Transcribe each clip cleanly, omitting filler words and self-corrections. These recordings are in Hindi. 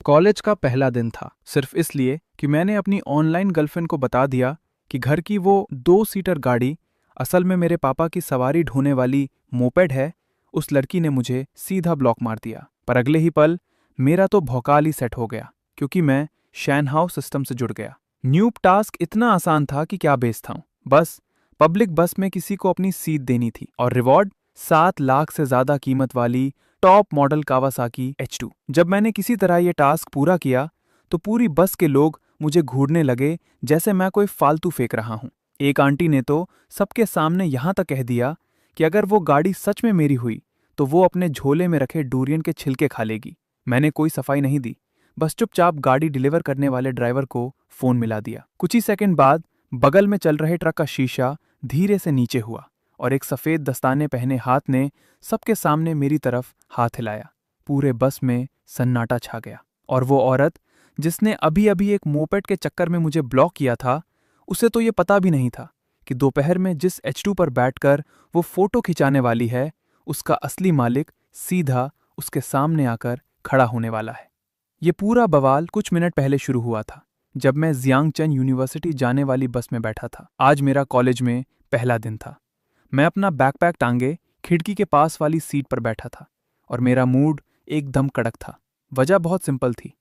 कॉलेज का पहला दिन था, सिर्फ इसलिए कि मैंने अपनी ऑनलाइन गर्लफ्रेंड को बता दिया कि घर की वो 2 सीटर गाड़ी असल में मेरे पापा की सवारी ढोने वाली मोपेड है। उस लड़की ने मुझे सीधा ब्लॉक मार दिया। पर अगले ही पल मेरा तो भौकाल ही सेट हो गया, क्योंकि मैं शैनहाउ सिस्टम से जुड़ गया। न्यूब टास्क इतना आसान था कि क्या बेचता हूँ। बस पब्लिक बस में किसी को अपनी सीट देनी थी और रिवॉर्ड 7 लाख से ज्यादा कीमत वाली टॉप मॉडल कावासाकी H2। जब मैंने किसी तरह ये टास्क पूरा किया तो पूरी बस के लोग मुझे घूरने लगे, जैसे मैं कोई फालतू फेंक रहा हूं। एक आंटी ने तो सबके सामने यहां तक कह दिया कि अगर वो गाड़ी सच में मेरी हुई तो वो अपने झोले में रखे डूरियन के छिलके खा लेगी। मैंने कोई सफाई नहीं दी, बस चुपचाप गाड़ी डिलीवर करने वाले ड्राइवर को फोन मिला दिया। कुछ ही सेकंड बाद बगल में चल रहे ट्रक का शीशा धीरे से नीचे हुआ और एक सफेद दस्ताने पहने हाथ ने सबके सामने मेरी तरफ हाथ हिलाया। पूरे बस में सन्नाटा छा गया और वो औरत जिसने अभी अभी एक मोपेड के चक्कर में मुझे ब्लॉक किया था, उसे तो ये पता भी नहीं था कि दोपहर में जिस H2 पर बैठकर वो फोटो खिंचाने वाली है, उसका असली मालिक सीधा उसके सामने आकर खड़ा होने वाला है। ये पूरा बवाल कुछ मिनट पहले शुरू हुआ था, जब मैं जियांगचन यूनिवर्सिटी जाने वाली बस में बैठा था। आज मेरा कॉलेज में पहला दिन था। मैं अपना बैकपैक टांगे खिड़की के पास वाली सीट पर बैठा था और मेरा मूड एकदम कड़क था। वजह बहुत सिंपल थी।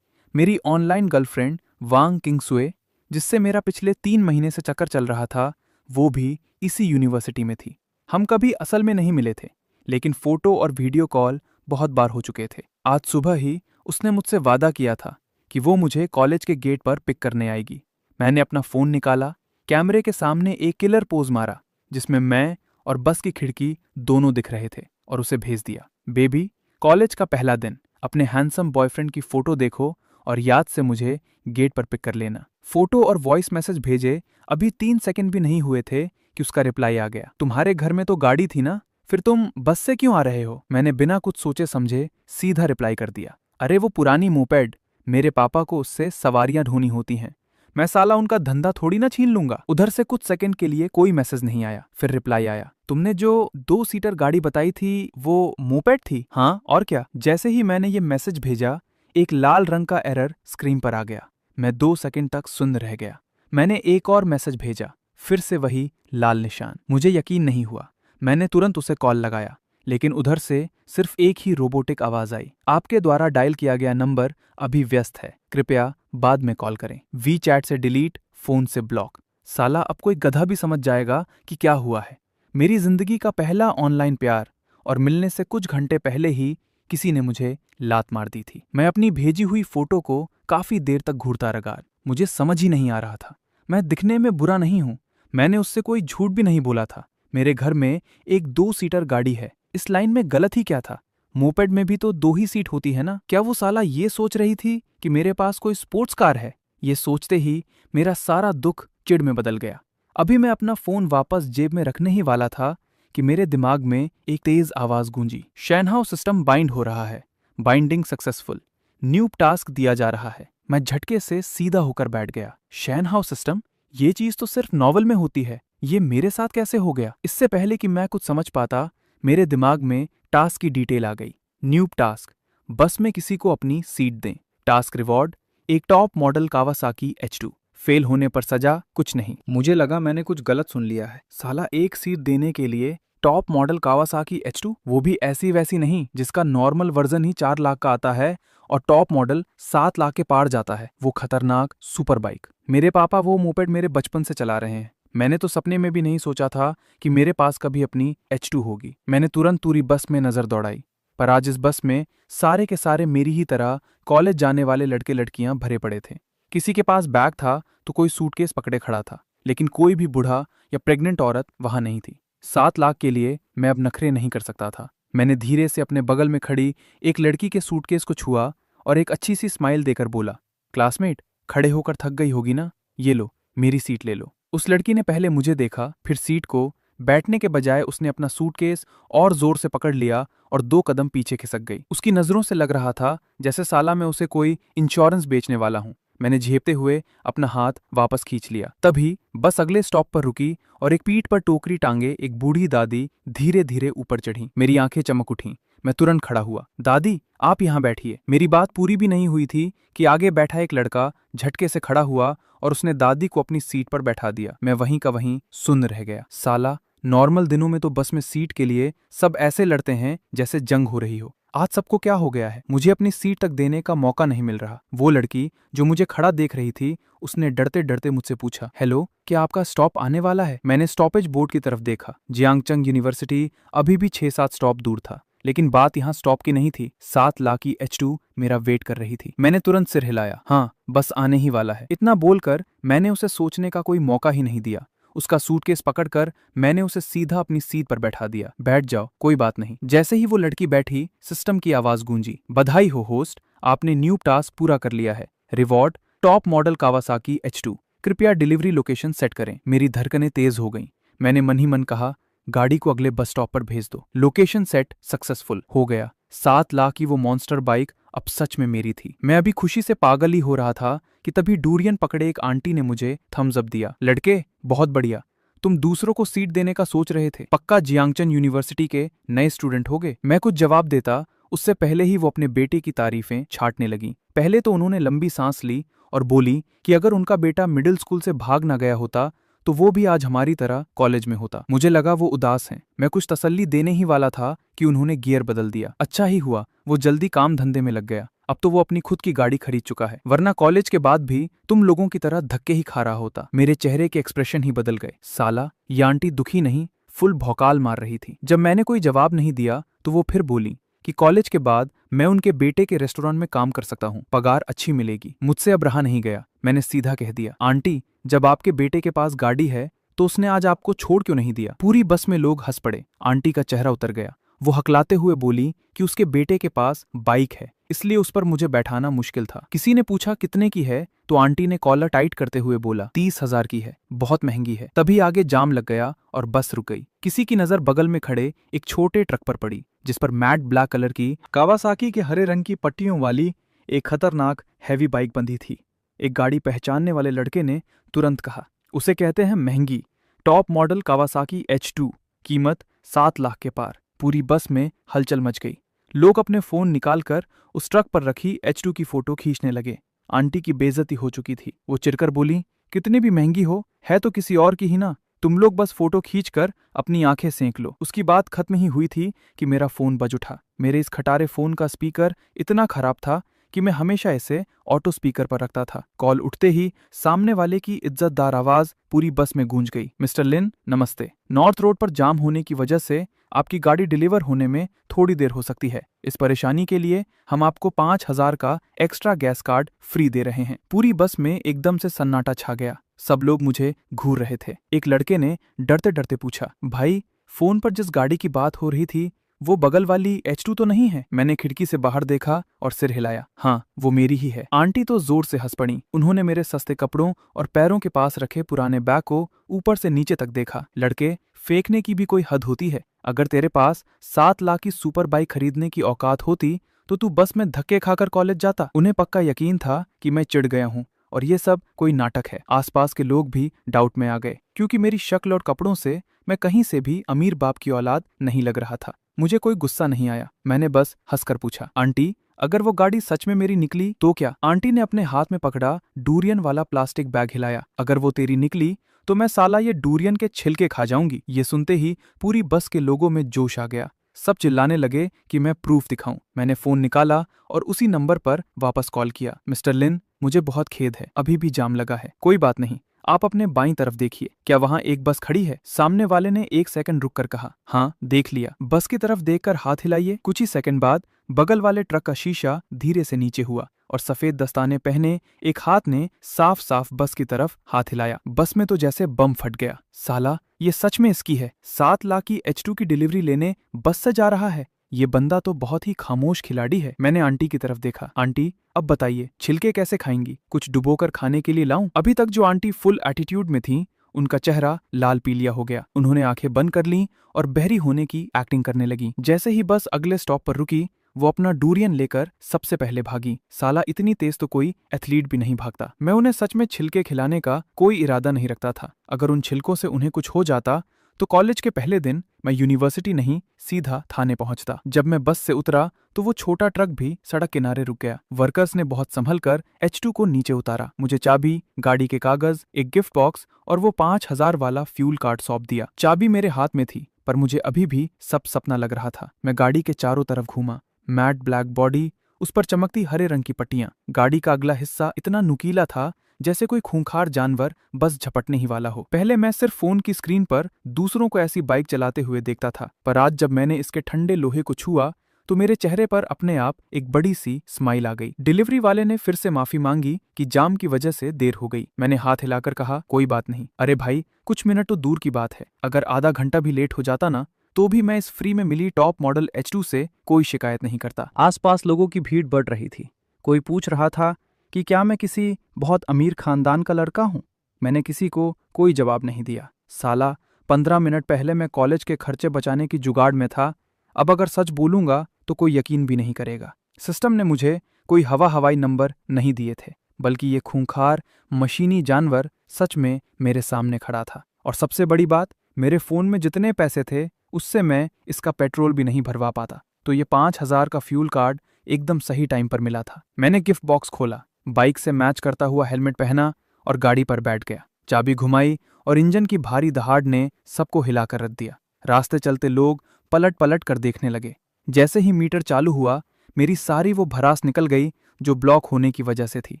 मेरी ऑनलाइन गर्लफ्रेंड वांग किंगसुए, जिससे मेरा पिछले 3 महीने से चक्कर चल रहा था, वो भी इसी यूनिवर्सिटी में थी। हम कभी असल में नहीं मिले थे, लेकिन फोटो और वीडियो कॉल बहुत बार हो चुके थे। आज सुबह ही उसने मुझसे वादा किया था कि वो मुझे कॉलेज के गेट पर पिक करने आएगी। मैंने अपना फोन निकाला, कैमरे के सामने एक किलर पोज मारा जिसमें मैं और बस की खिड़की दोनों दिख रहे थे, और उसे भेज दिया। बेबी, कॉलेज का पहला दिन, अपने हैंडसम बॉयफ्रेंड की फोटो देखो और याद से मुझे गेट पर पिक कर लेना। फोटो और वॉइस मैसेज भेजे अभी 3 सेकंड भी नहीं हुए थे कि उसका रिप्लाई आ गया। तुम्हारे घर में तो गाड़ी थी ना, फिर तुम बस से क्यों आ रहे हो? मैंने बिना कुछ सोचे समझे सीधा रिप्लाई कर दिया, अरे वो पुरानी मोपेड, मेरे पापा को उससे सवारियां ढोनी होती हैं। मैं साला उनका धंधा थोड़ी ना छीन लूंगा। उधर से कुछ सेकंड के लिए कोई मैसेज नहीं आया। फिर रिप्लाई आया, तुमने जो 2 सीटर गाड़ी बताई थी वो मोपेड थी? हाँ और क्या। जैसे ही मैंने ये मैसेज भेजा, एक लाल रंग का एरर स्क्रीन पर आ गया। मैं 2 सेकंड तक सुन्न रह गया। मैंने एक और मैसेज भेजा, फिर से वही लाल निशान। मुझे यकीन नहीं हुआ। मैंने तुरंत उसे कॉल लगाया, लेकिन उधर से सिर्फ एक ही रोबोटिक आवाज आई, आपके द्वारा डायल किया गया नंबर अभी व्यस्त है, कृपया बाद में कॉल करें। वी चैट से डिलीट, फोन से ब्लॉक। साला अब कोई गधा भी समझ जाएगा कि क्या हुआ है। मेरी जिंदगी का पहला ऑनलाइन प्यार, और मिलने से कुछ घंटे पहले ही किसी ने मुझे लात मार दी थी। मैं अपनी भेजी हुई फोटो को काफी देर तक घूरता रहा। मुझे समझ ही नहीं आ रहा था। मैं दिखने में बुरा नहीं हूं, मैंने उससे कोई झूठ भी नहीं बोला था। मेरे घर में एक 2 सीटर गाड़ी है, इस लाइन में गलत ही क्या था? मोपेड में भी तो 2 ही सीट होती है ना। क्या वो साला ये सोच रही थी कि मेरे पास कोई स्पोर्ट्स कार है? ये सोचते ही मेरा सारा दुख चिढ़ में बदल गया। अभी मैं अपना फोन वापस जेब में रखने ही वाला था कि मेरे दिमाग में एक तेज आवाज गूंजी, शैनहाउ सिस्टम बाइंड हो रहा है, बाइंडिंग सक्सेसफुल, न्यू टास्क दिया जा रहा है। मैं झटके से सीधा होकर बैठ गया। शैनहाउ सिस्टम? ये चीज तो सिर्फ नॉवल में होती है, ये मेरे साथ कैसे हो गया? इससे पहले कि मैं कुछ समझ पाता, मेरे दिमाग में टास्क की डिटेल आ गई। न्यूब टास्क, बस में किसी को अपनी सीट दें। टास्क रिवॉर्ड, एक top model Kawasaki H2। Fail होने पर सजा कुछ नहीं। मुझे लगा मैंने कुछ गलत सुन लिया है। साला एक सीट देने के लिए टॉप मॉडल कावासाकी H2, वो भी ऐसी वैसी नहीं जिसका नॉर्मल वर्जन ही 4 लाख का आता है और टॉप मॉडल 7 लाख के पार जाता है। वो खतरनाक सुपर बाइक। मेरे पापा वो मोपेड मेरे बचपन से चला रहे हैं। मैंने तो सपने में भी नहीं सोचा था कि मेरे पास कभी अपनी H2 होगी। मैंने तुरंत पूरी बस में नजर दौड़ाई, पर आज इस बस में सारे के सारे मेरी ही तरह कॉलेज जाने वाले लड़के लड़कियां भरे पड़े थे। किसी के पास बैग था तो कोई सूटकेस पकड़े खड़ा था, लेकिन कोई भी बूढ़ा या प्रेग्नेंट औरत वहां नहीं थी। 7 लाख के लिए मैं अब नखरे नहीं कर सकता था। मैंने धीरे से अपने बगल में खड़ी एक लड़की के सूटकेस को छुआ और एक अच्छी सी स्माइल देकर बोला, क्लासमेट, खड़े होकर थक गई होगी ना, ये लो मेरी सीट ले लो। उस लड़की ने पहले मुझे देखा, फिर सीट को। बैठने के बजाय उसने अपना सूटकेस और जोर से पकड़ लिया और 2 कदम पीछे खिसक गई। उसकी नजरों से लग रहा था जैसे साला मैं उसे कोई इंश्योरेंस बेचने वाला हूं। मैंने झेपते हुए अपना हाथ वापस खींच लिया। तभी बस अगले स्टॉप पर रुकी और एक पीठ पर टोकरी टांगे एक बूढ़ी दादी धीरे धीरे ऊपर चढ़ी। मेरी आंखें चमक उठीं। मैं तुरंत खड़ा हुआ। दादी, आप यहाँ बैठिए। मेरी बात पूरी भी नहीं हुई थी कि आगे बैठा एक लड़का झटके से खड़ा हुआ और उसने दादी को अपनी सीट पर बैठा दिया। मैं वहीं का वहीं सुन्न रह गया। साला, नॉर्मल दिनों में तो बस में सीट के लिए सब ऐसे लड़ते हैं जैसे जंग हो रही हो। आज सबको क्या हो गया है? मुझे अपनी सीट तक देने का मौका नहीं मिल रहा। वो लड़की जो मुझे खड़ा देख रही थी, उसने डरते डरते मुझसे पूछा, हेलो, क्या आपका स्टॉप आने वाला है? मैंने स्टॉपेज बोर्ड की तरफ देखा। जियांगचंग यूनिवर्सिटी अभी भी 6-7 स्टॉप दूर था, लेकिन बात यहाँ स्टॉप की नहीं थी। 7 लाख की H2 मेरा वेट कर रही थी। मैंने तुरंत सिर हिलाया। हाँ, बस आने ही वाला है। इतना बोलकर मैंने उसे सोचने का कोई मौका ही नहीं दिया। उसका सूटकेस पकड़कर मैंने उसे सीधा अपनी सीट पर बैठा दिया। बैठ जाओ, कोई बात नहीं। जैसे ही वो लड़की बैठी, सिस्टम की आवाज गूंजी, बधाई हो होस्ट, आपने न्यू टास्क पूरा कर लिया है। Reward, top model Kawasaki H2। कृपया डिलीवरी लोकेशन सेट करें। मेरी धड़कनें तेज हो गईं। मैंने मन ही मन कहा, गाड़ी को अगले बस स्टॉप पर भेज दो। लोकेशन सेट सक्सेसफुल हो गया। 7 लाख की वो मॉन्स्टर बाइक अब सच में मेरी थी। मैं अभी खुशी से पागल ही हो रहा था कि तभी डूरियन पकड़े एक आंटी ने मुझे थम्स अप दिया। लड़के, बहुत बढ़िया। तुम दूसरों को सीट देने का सोच रहे थे। पक्का जियांगचन यूनिवर्सिटी के नए स्टूडेंट होगे। मैं कुछ जवाब देता उससे पहले ही वो अपने बेटे की तारीफें छाटने लगी। पहले तो उन्होंने लंबी सांस ली और बोली कि अगर उनका बेटा मिडिल स्कूल से भाग ना गया होता तो वो भी आज हमारी तरह कॉलेज में होता। मुझे लगा वो उदास हैं। मैं कुछ तसल्ली देने ही वाला था कि उन्होंने गियर बदल दिया। अच्छा ही हुआ वो जल्दी काम धंधे में लग गया। अब तो वो अपनी खुद की गाड़ी खरीद चुका है, वरना कॉलेज के बाद भी तुम लोगों की तरह धक्के ही खा रहा होता। मेरे चेहरे के एक्सप्रेशन ही बदल गए। साला, ये आंटी दुखी नहीं, फुल भौकाल मार रही थी। जब मैंने कोई जवाब नहीं दिया तो वो फिर बोली कि कॉलेज के बाद मैं उनके बेटे के रेस्टोरेंट में काम कर सकता हूँ, पगार अच्छी मिलेगी। मुझसे अब रहा नहीं गया। मैंने सीधा कह दिया, आंटी, जब आपके बेटे के पास गाड़ी है तो उसने आज आपको छोड़ क्यों नहीं दिया? पूरी बस में लोग हंस पड़े। आंटी का चेहरा उतर गया। वो हकलाते हुए बोली कि उसके बेटे के पास बाइक है, इसलिए उस पर मुझे बैठाना मुश्किल था। किसी ने पूछा कितने की है तो आंटी ने कॉलर टाइट करते हुए बोला, 30,000 की है, बहुत महंगी है। तभी आगे जाम लग गया और बस रुक गई। किसी की नजर बगल में खड़े एक छोटे ट्रक पर पड़ी, जिस पर मैट ब्लैक कलर की कावासाकी के हरे रंग की पट्टियों वाली एक खतरनाक हैवी बाइक बंधी थी। एक गाड़ी पहचानने वाले लड़के ने तुरंत कहा, उसे कहते हैं महंगी, टॉप मॉडल कावासाकी H2, कीमत 7 लाख के पार। पूरी बस में हलचल मच गई। लोग अपने फोन निकालकर उस ट्रक पर रखी H2 की फोटो खींचने लगे। आंटी की बेइज्जती हो चुकी थी। वो चिढ़कर बोली, कितनी भी महंगी हो, है तो किसी और की ही ना, तुम लोग बस फोटो खींचकर अपनी आंखें सेंक लो। उसकी बात खत्म ही हुई थी कि मेरा फोन बज उठा। मेरे इस खटारे फोन का स्पीकर इतना खराब था कि मैं हमेशा इसे ऑटो स्पीकर पर रखता था। कॉल उठते ही सामने वाले की इज्जतदार आवाज पूरी बस में गूंज गई, मिस्टर लिन, नमस्ते। नॉर्थ रोड पर जाम होने की वजह से आपकी गाड़ी डिलीवर होने में थोड़ी देर हो सकती है। इस परेशानी के लिए हम आपको 5,000 का एक्स्ट्रा गैस कार्ड फ्री दे रहे हैं। पूरी बस में एकदम से सन्नाटा छा गया। सब लोग मुझे घूर रहे थे। एक लड़के ने डरते डरते पूछा, भाई, फोन पर जिस गाड़ी की बात हो रही थी वो बगल वाली H2 तो नहीं है? मैंने खिड़की से बाहर देखा और सिर हिलाया। हाँ, वो मेरी ही है। आंटी तो जोर से हंस पड़ी। उन्होंने मेरे सस्ते कपड़ों और पैरों के पास रखे पुराने बैग को ऊपर से नीचे तक देखा। लड़के, फेंकने की भी कोई हद होती है। अगर तेरे पास 7 लाख की सुपर बाइक खरीदने की औकात होती तो तू बस में धक्के खाकर कॉलेज जाता। उन्हें पक्का यकीन था कि मैं चिढ़ गया हूँ और ये सब कोई नाटक है। आसपास के लोग भी डाउट में आ गए, क्योंकि मेरी शक्ल और कपड़ों से मैं कहीं से भी अमीर बाप की औलाद नहीं लग रहा था। मुझे कोई गुस्सा नहीं आया। मैंने बस हंसकर पूछा, आंटी, अगर वो गाड़ी सच में मेरी निकली तो क्या? आंटी ने अपने हाथ में पकड़ा डूरियन वाला प्लास्टिक बैग हिलाया। अगर वो तेरी निकली तो मैं साला ये डूरियन के छिलके खा जाऊंगी। ये सुनते ही पूरी बस के लोगों में जोश आ गया। सब चिल्लाने लगे कि मैं प्रूफ दिखाऊं। मैंने फोन निकाला और उसी नंबर पर वापस कॉल किया। मिस्टर लिन, मुझे बहुत खेद है, अभी भी जाम लगा है। कोई बात नहीं, आप अपने बाईं तरफ देखिए, क्या वहां एक बस खड़ी है? सामने वाले ने 1 सेकंड रुककर कहा, हाँ, देख लिया। बस की तरफ देखकर हाथ हिलाइए। कुछ ही सेकंड बाद बगल वाले ट्रक का शीशा धीरे से नीचे हुआ और सफेद दस्ताने पहने एक हाथ ने साफ साफ बस की तरफ हाथ हिलाया। बस में तो जैसे बम फट गया। साला, ये सच में इसकी है। 7 लाख की H2 की डिलीवरी लेने बस से जा रहा है। ये बंदा तो बहुत ही खामोश खिलाड़ी है। मैंने आंटी की तरफ देखा। आंटी, अब बताइए, छिलके कैसे खाएंगी? कुछ डुबोकर खाने के लिए लाऊं? अभी तक जो आंटी फुल एटीट्यूड में थी, उनका चेहरा लाल पीलिया हो गया। उन्होंने आंखें बंद कर लीं और बहरी होने की एक्टिंग करने लगी। जैसे ही बस अगले स्टॉप पर रुकी, वो अपना डूरियन लेकर सबसे पहले भागी। साला, इतनी तेज तो कोई एथलीट भी नहीं भागता। मैं उन्हें सच में छिलके खिलाने का कोई इरादा नहीं रखता था। अगर उन छिलकों से उन्हें कुछ हो जाता तो कॉलेज के पहले दिन मैं यूनिवर्सिटी नहीं सीधा थाने पहुंचता। जब मैं बस से उतरा तो वो छोटा ट्रक भी सड़क किनारे रुक गया। वर्कर्स ने बहुत संभल कर H2 को नीचे उतारा, मुझे चाबी, गाड़ी के कागज, एक गिफ्ट बॉक्स और वो 5,000 वाला फ्यूल कार्ड सौंप दिया। चाबी मेरे हाथ में थी, पर मुझे अभी भी सब सपना लग रहा था। मैं गाड़ी के चारों तरफ घूमा, मैट ब्लैक बॉडी, उस पर चमकती हरे रंग की पट्टियां। गाड़ी का अगला हिस्सा इतना नुकीला था जैसे कोई खूंखार जानवर बस झपटने ही वाला हो। पहले मैं सिर्फ फोन की स्क्रीन पर दूसरों को ऐसी बाइक चलाते हुए देखता था, पर आज जब मैंने इसके ठंडे लोहे को छुआ तो मेरे चेहरे पर अपने आप एक बड़ी सी स्माइल आ गई। डिलीवरी वाले ने फिर से माफी मांगी कि जाम की वजह से देर हो गई। मैंने हाथ हिलाकर कहा, कोई बात नहीं। अरे भाई, कुछ मिनट तो दूर की बात है, अगर आधा घंटा भी लेट हो जाता ना तो भी मैं इस फ्री में मिली टॉप मॉडल H2 से कोई शिकायत नहीं करता। आसपास लोगों की भीड़ बढ़ रही थी। कोई पूछ रहा था कि क्या मैं किसी बहुत अमीर खानदान का लड़का हूं। मैंने किसी को कोई जवाब नहीं दिया। साला, 15 मिनट पहले मैं कॉलेज के खर्चे बचाने की जुगाड़ में था, अब अगर सच बोलूंगा तो कोई यकीन भी नहीं करेगा। सिस्टम ने मुझे कोई हवाई नंबर नहीं दिए थे, बल्कि ये खूंखार मशीनी जानवर सच में मेरे सामने खड़ा था। और सबसे बड़ी बात, मेरे फोन में जितने पैसे थे उससे मैं इसका पेट्रोल भी नहीं भरवा पाता। तो ये 5,000 का फ्यूल कार्ड एकदम सही टाइम पर मिला था। मैंने गिफ्ट बॉक्स खोला, बाइक से मैच करता हुआ हेलमेट पहना और गाड़ी पर बैठ गया। चाबी घुमाई और इंजन की भारी दहाड़ ने सबको हिलाकर रख दिया। रास्ते चलते लोग पलट पलट कर देखने लगे। जैसे ही मीटर चालू हुआ, मेरी सारी वो भड़ास निकल गई जो ब्लॉक होने की वजह से थी।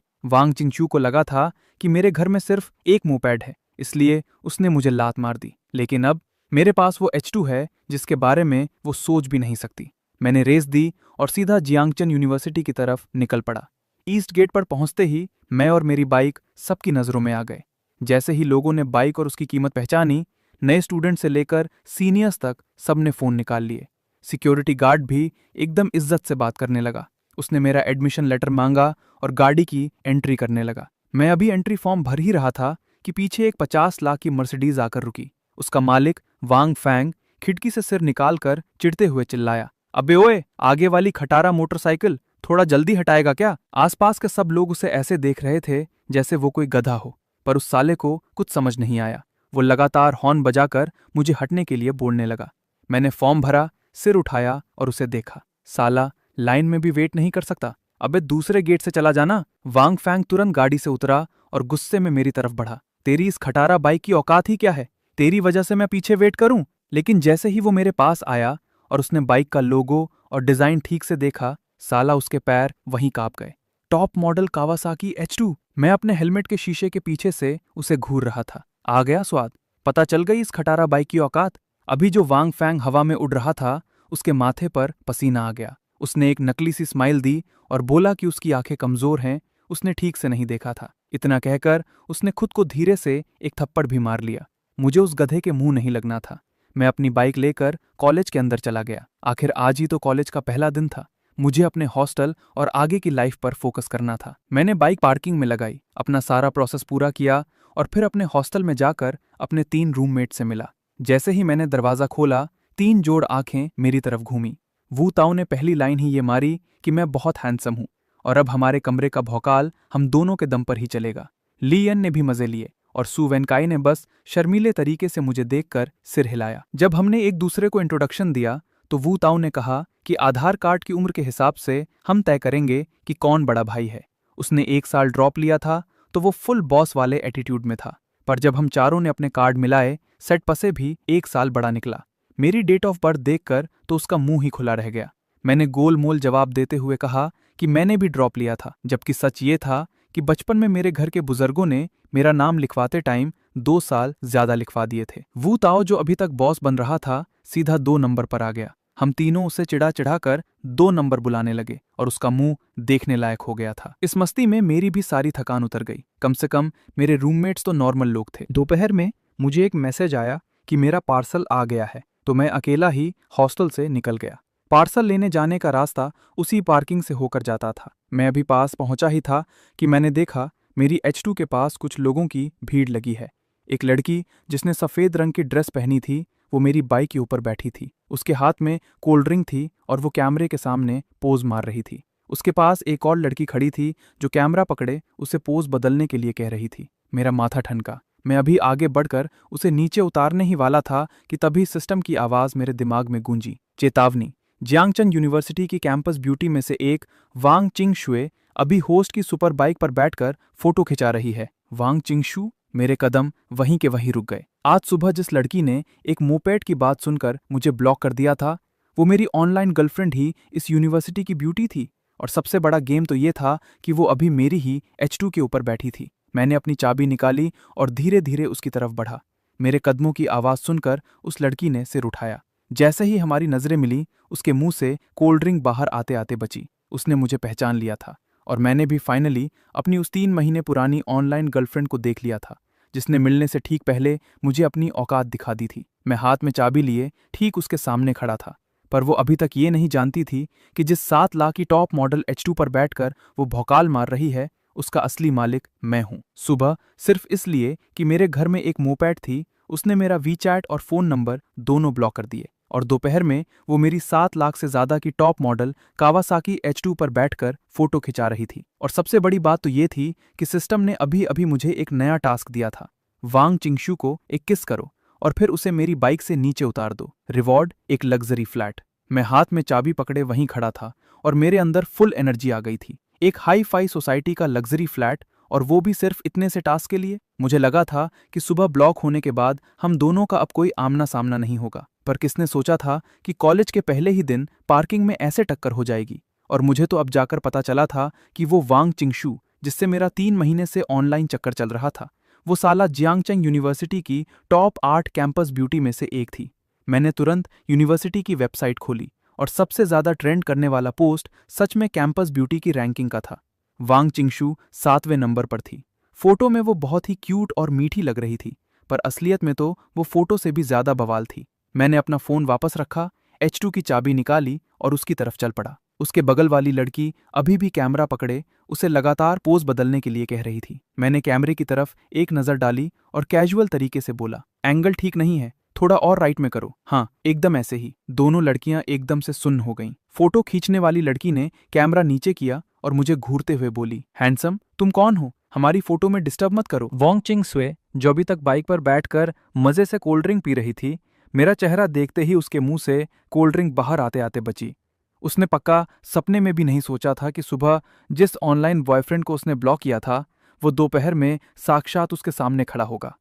वांग चिंचू को लगा था कि मेरे घर में सिर्फ एक मोपेड है, इसलिए उसने मुझे लात मार दी। लेकिन अब मेरे पास वो H2 है जिसके बारे में वो सोच भी नहीं सकती। मैंने रेस दी और सीधा जियांगचन यूनिवर्सिटी की तरफ निकल पड़ा। ईस्ट गेट पर पहुंचते ही मैं और मेरी बाइक सबकी नजरों में आ गए। जैसे ही लोगों ने बाइक और उसकी कीमत पहचानी, नए स्टूडेंट से लेकर सीनियर्स तक सबने फोन निकाल लिए। सिक्योरिटी गार्ड भी एकदम इज्जत से बात करने लगा। उसने मेरा एडमिशन लेटर मांगा और गाड़ी की एंट्री करने लगा। मैं अभी एंट्री फॉर्म भर ही रहा था कि पीछे एक 50 लाख की मर्सिडीज आकर रुकी। उसका मालिक वांग फैंग खिड़की से सिर निकालकर चिढ़ते हुए चिल्लाया, अबे ओए, आगे वाली खटारा मोटरसाइकिल थोड़ा जल्दी हटाएगा क्या? आसपास के सब लोग उसे ऐसे देख रहे थे जैसे वो कोई गधा हो, पर उस साले को कुछ समझ नहीं आया। वो लगातार हॉर्न बजाकर मुझे हटने के लिए बोलने लगा। मैंने फॉर्म भरा, सिर उठाया और उसे देखा। साला लाइन में भी वेट नहीं कर सकता। अबे दूसरे गेट से चला जाना। वांग फैंग तुरंत गाड़ी से उतरा और गुस्से में मेरी तरफ बढ़ा। तेरी इस खटारा बाइक की औकात ही क्या है? तेरी वजह से मैं पीछे वेट करूं? लेकिन जैसे ही वो मेरे पास आया और उसने बाइक का लोगो और डिजाइन ठीक से देखा, साला उसके पैर वहीं कांप गए। Top model Kawasaki H2। मैं अपने हेलमेट के शीशे के पीछे से उसे घूर रहा था। आ गया स्वाद, पता चल गई इस खटारा बाइक की औकात। अभी जो वांग फैंग हवा में उड़ रहा था, उसके माथे पर पसीना आ गया। उसने एक नकली सी स्माइल दी और बोला कि उसकी आंखें कमजोर हैं, उसने ठीक से नहीं देखा था। इतना कहकर उसने खुद को धीरे से एक थप्पड़ भी मार लिया। मुझे उस गधे के मुंह नहीं लगना था। मैं अपनी बाइक लेकर कॉलेज के अंदर चला गया। आखिर आज ही तो कॉलेज का पहला दिन था। मुझे अपने हॉस्टल और आगे की लाइफ पर फोकस करना था। मैंने बाइक पार्किंग में लगाई, अपना सारा प्रोसेस पूरा किया और फिर अपने हॉस्टल में जाकर अपने 3 रूममेट से मिला। जैसे ही मैंने दरवाजा खोला, 3 जोड़ आंखें मेरी तरफ घूमी। वू ताओ ने पहली लाइन ही ये मारी कि मैं बहुत हैंडसम हूं और अब हमारे कमरे का भौकाल हम दोनों के दम पर ही चलेगा। लीयन ने भी मजे लिए और सू वेनकाई ने बस शर्मीले तरीके से मुझे देखकर सिर हिलाया। जब हमने एक दूसरे को इंट्रोडक्शन दिया तो वू ताओ ने कहा कि आधार कार्ड की उम्र के हिसाब से हम तय करेंगे कि कौन बड़ा भाई है। उसने 1 साल ड्रॉप लिया था तो वो फुल बॉस वाले एटीट्यूड में था, पर जब हम चारों ने अपने कार्ड मिलाए, सेट पसे भी 1 साल बड़ा निकला। मेरी डेट ऑफ बर्थ देखकर तो उसका मुंह ही खुला रह गया। मैंने गोल मोल जवाब देते हुए कहा कि मैंने भी ड्रॉप लिया था, जबकि सच ये था कि बचपन में मेरे घर के बुजुर्गों ने मेरा नाम लिखवाते टाइम 2 साल ज्यादा लिखवा दिए थे। वू ताओ जो अभी तक बॉस बन रहा था, सीधा 2 नंबर पर आ गया। हम तीनों उसे चिढ़ा चिढ़ाकर 2 नंबर बुलाने लगे और उसका मुंह देखने लायक हो गया था। इस मस्ती में मेरी भी सारी थकान उतर गई। कम से कम मेरे रूममेट्स तो नॉर्मल लोग थे। दोपहर में मुझे एक मैसेज आया कि मेरा पार्सल आ गया है, तो मैं अकेला ही हॉस्टल से निकल गया। पार्सल लेने जाने का रास्ता उसी पार्किंग से होकर जाता था। मैं अभी पास पहुंचा ही था कि मैंने देखा मेरी H2 के पास कुछ लोगों की भीड़ लगी है। एक लड़की जिसने सफेद रंग की ड्रेस पहनी थी, वो मेरी बाइक के ऊपर बैठी थी। उसके हाथ में कोल्ड ड्रिंक थी और वो कैमरे के सामने पोज मार रही थी। उसके पास एक और लड़की खड़ी थी जो कैमरा पकड़े उसे पोज बदलने के लिए कह रही थी। मेरा माथा ठनका। मैं अभी आगे बढ़कर उसे नीचे उतारने ही वाला था कि तभी सिस्टम की आवाज मेरे दिमाग में गूंजी। चेतावनी, जियांगचन यूनिवर्सिटी की कैंपस ब्यूटी में से एक वांग चिंगशुए अभी होस्ट की सुपर बाइक पर बैठकर फोटो खिंचा रही है। वांग चिंगशु? मेरे कदम वहीं के वहीं रुक गए। आज सुबह जिस लड़की ने एक मोपेड की बात सुनकर मुझे ब्लॉक कर दिया था, वो मेरी ऑनलाइन गर्लफ्रेंड ही इस यूनिवर्सिटी की ब्यूटी थी। और सबसे बड़ा गेम तो ये था कि वो अभी मेरी ही H2 के ऊपर बैठी थी। मैंने अपनी चाबी निकाली और धीरे धीरे उसकी तरफ बढ़ा। मेरे कदमों की आवाज सुनकर उस लड़की ने सिर उठाया। जैसे ही हमारी नजरें मिली, उसके मुंह से कोल्ड ड्रिंक बाहर आते आते बची। उसने मुझे पहचान लिया था और मैंने भी फाइनली अपनी उस 3 महीने पुरानी ऑनलाइन गर्लफ्रेंड को देख लिया था, जिसने मिलने से ठीक पहले मुझे अपनी औकात दिखा दी थी। मैं हाथ में चाबी लिए ठीक उसके सामने खड़ा था, पर वो अभी तक ये नहीं जानती थी कि जिस 7 लाख की टॉप मॉडल H2 पर बैठकर वो भौकाल मार रही है, उसका असली मालिक मैं हूं। सुबह सिर्फ इसलिए कि मेरे घर में एक मोपेड थी, उसने मेरा वीचैट और फोन नंबर दोनों ब्लॉक कर दिए। और दोपहर में वो मेरी 7 लाख से ज्यादा की टॉप मॉडल कावासाकी H2 पर बैठकर फोटो खिंचा रही थी। और सबसे बड़ी बात तो ये थी कि सिस्टम ने अभी अभी मुझे एक नया टास्क दिया था। वांग चिंगशु को एक किस करो और फिर उसे मेरी बाइक से नीचे उतार दो। रिवॉर्ड, एक लग्जरी फ्लैट। मैं हाथ में चाबी पकड़े वहीं खड़ा था और मेरे अंदर फुल एनर्जी आ गई थी। एक हाई फाई सोसाइटी का लग्जरी फ्लैट, और वो भी सिर्फ इतने से टास्क के लिए। मुझे लगा था कि सुबह ब्लॉक होने के बाद हम दोनों का अब कोई आमना सामना नहीं होगा, पर किसने सोचा था कि कॉलेज के पहले ही दिन पार्किंग में ऐसे टक्कर हो जाएगी। और मुझे तो अब जाकर पता चला था कि वो वांग चिंगशु, जिससे मेरा 3 महीने से ऑनलाइन चक्कर चल रहा था, वो साला जियांगचन यूनिवर्सिटी की टॉप 8 कैंपस ब्यूटी में से एक थी। मैंने तुरंत यूनिवर्सिटी की वेबसाइट खोली और सबसे ज्यादा ट्रेंड करने वाला पोस्ट सच में कैंपस ब्यूटी की रैंकिंग का था। वांग चिंगशु 7वें नंबर पर थी। फोटो में वो बहुत ही क्यूट और मीठी लग रही थी, पर असलियत में तो वो फोटो से भी ज्यादा बवाल थी। मैंने अपना फोन वापस रखा, H2 की चाबी निकाली और उसकी तरफ चल पड़ा। उसके बगल वाली लड़की अभी भी कैमरा पकड़े उसे लगातार पोज बदलने के लिए कह रही थी। मैंने कैमरे की तरफ एक नजर डाली और कैजुअल तरीके से बोला, एंगल ठीक नहीं है, थोड़ा और राइट में करो। हाँ, एकदम ऐसे ही। दोनों लड़कियां एकदम से सुन्न हो गईं। फोटो खींचने वाली लड़की ने कैमरा नीचे किया और मुझे घूरते हुए बोली, हैंडसम, तुम कौन हो? हमारी फोटो में डिस्टर्ब मत करो। वांग चिंगशुए, जो अभी तक बाइक पर बैठकर मजे से कोल्ड ड्रिंक पी रही थी, मेरा चेहरा देखते ही उसके मुंह से कोल्ड ड्रिंक बाहर आते आते बची। उसने पक्का सपने में भी नहीं सोचा था कि सुबह जिस ऑनलाइन बॉयफ्रेंड को उसने ब्लॉक किया था, वो दोपहर में साक्षात उसके सामने खड़ा होगा।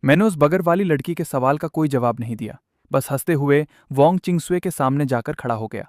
मैंने उस बगर वाली लड़की के सवाल का कोई जवाब नहीं दिया, बस हंसते हुए वांग चिंगशुए के सामने जाकर खड़ा हो गया।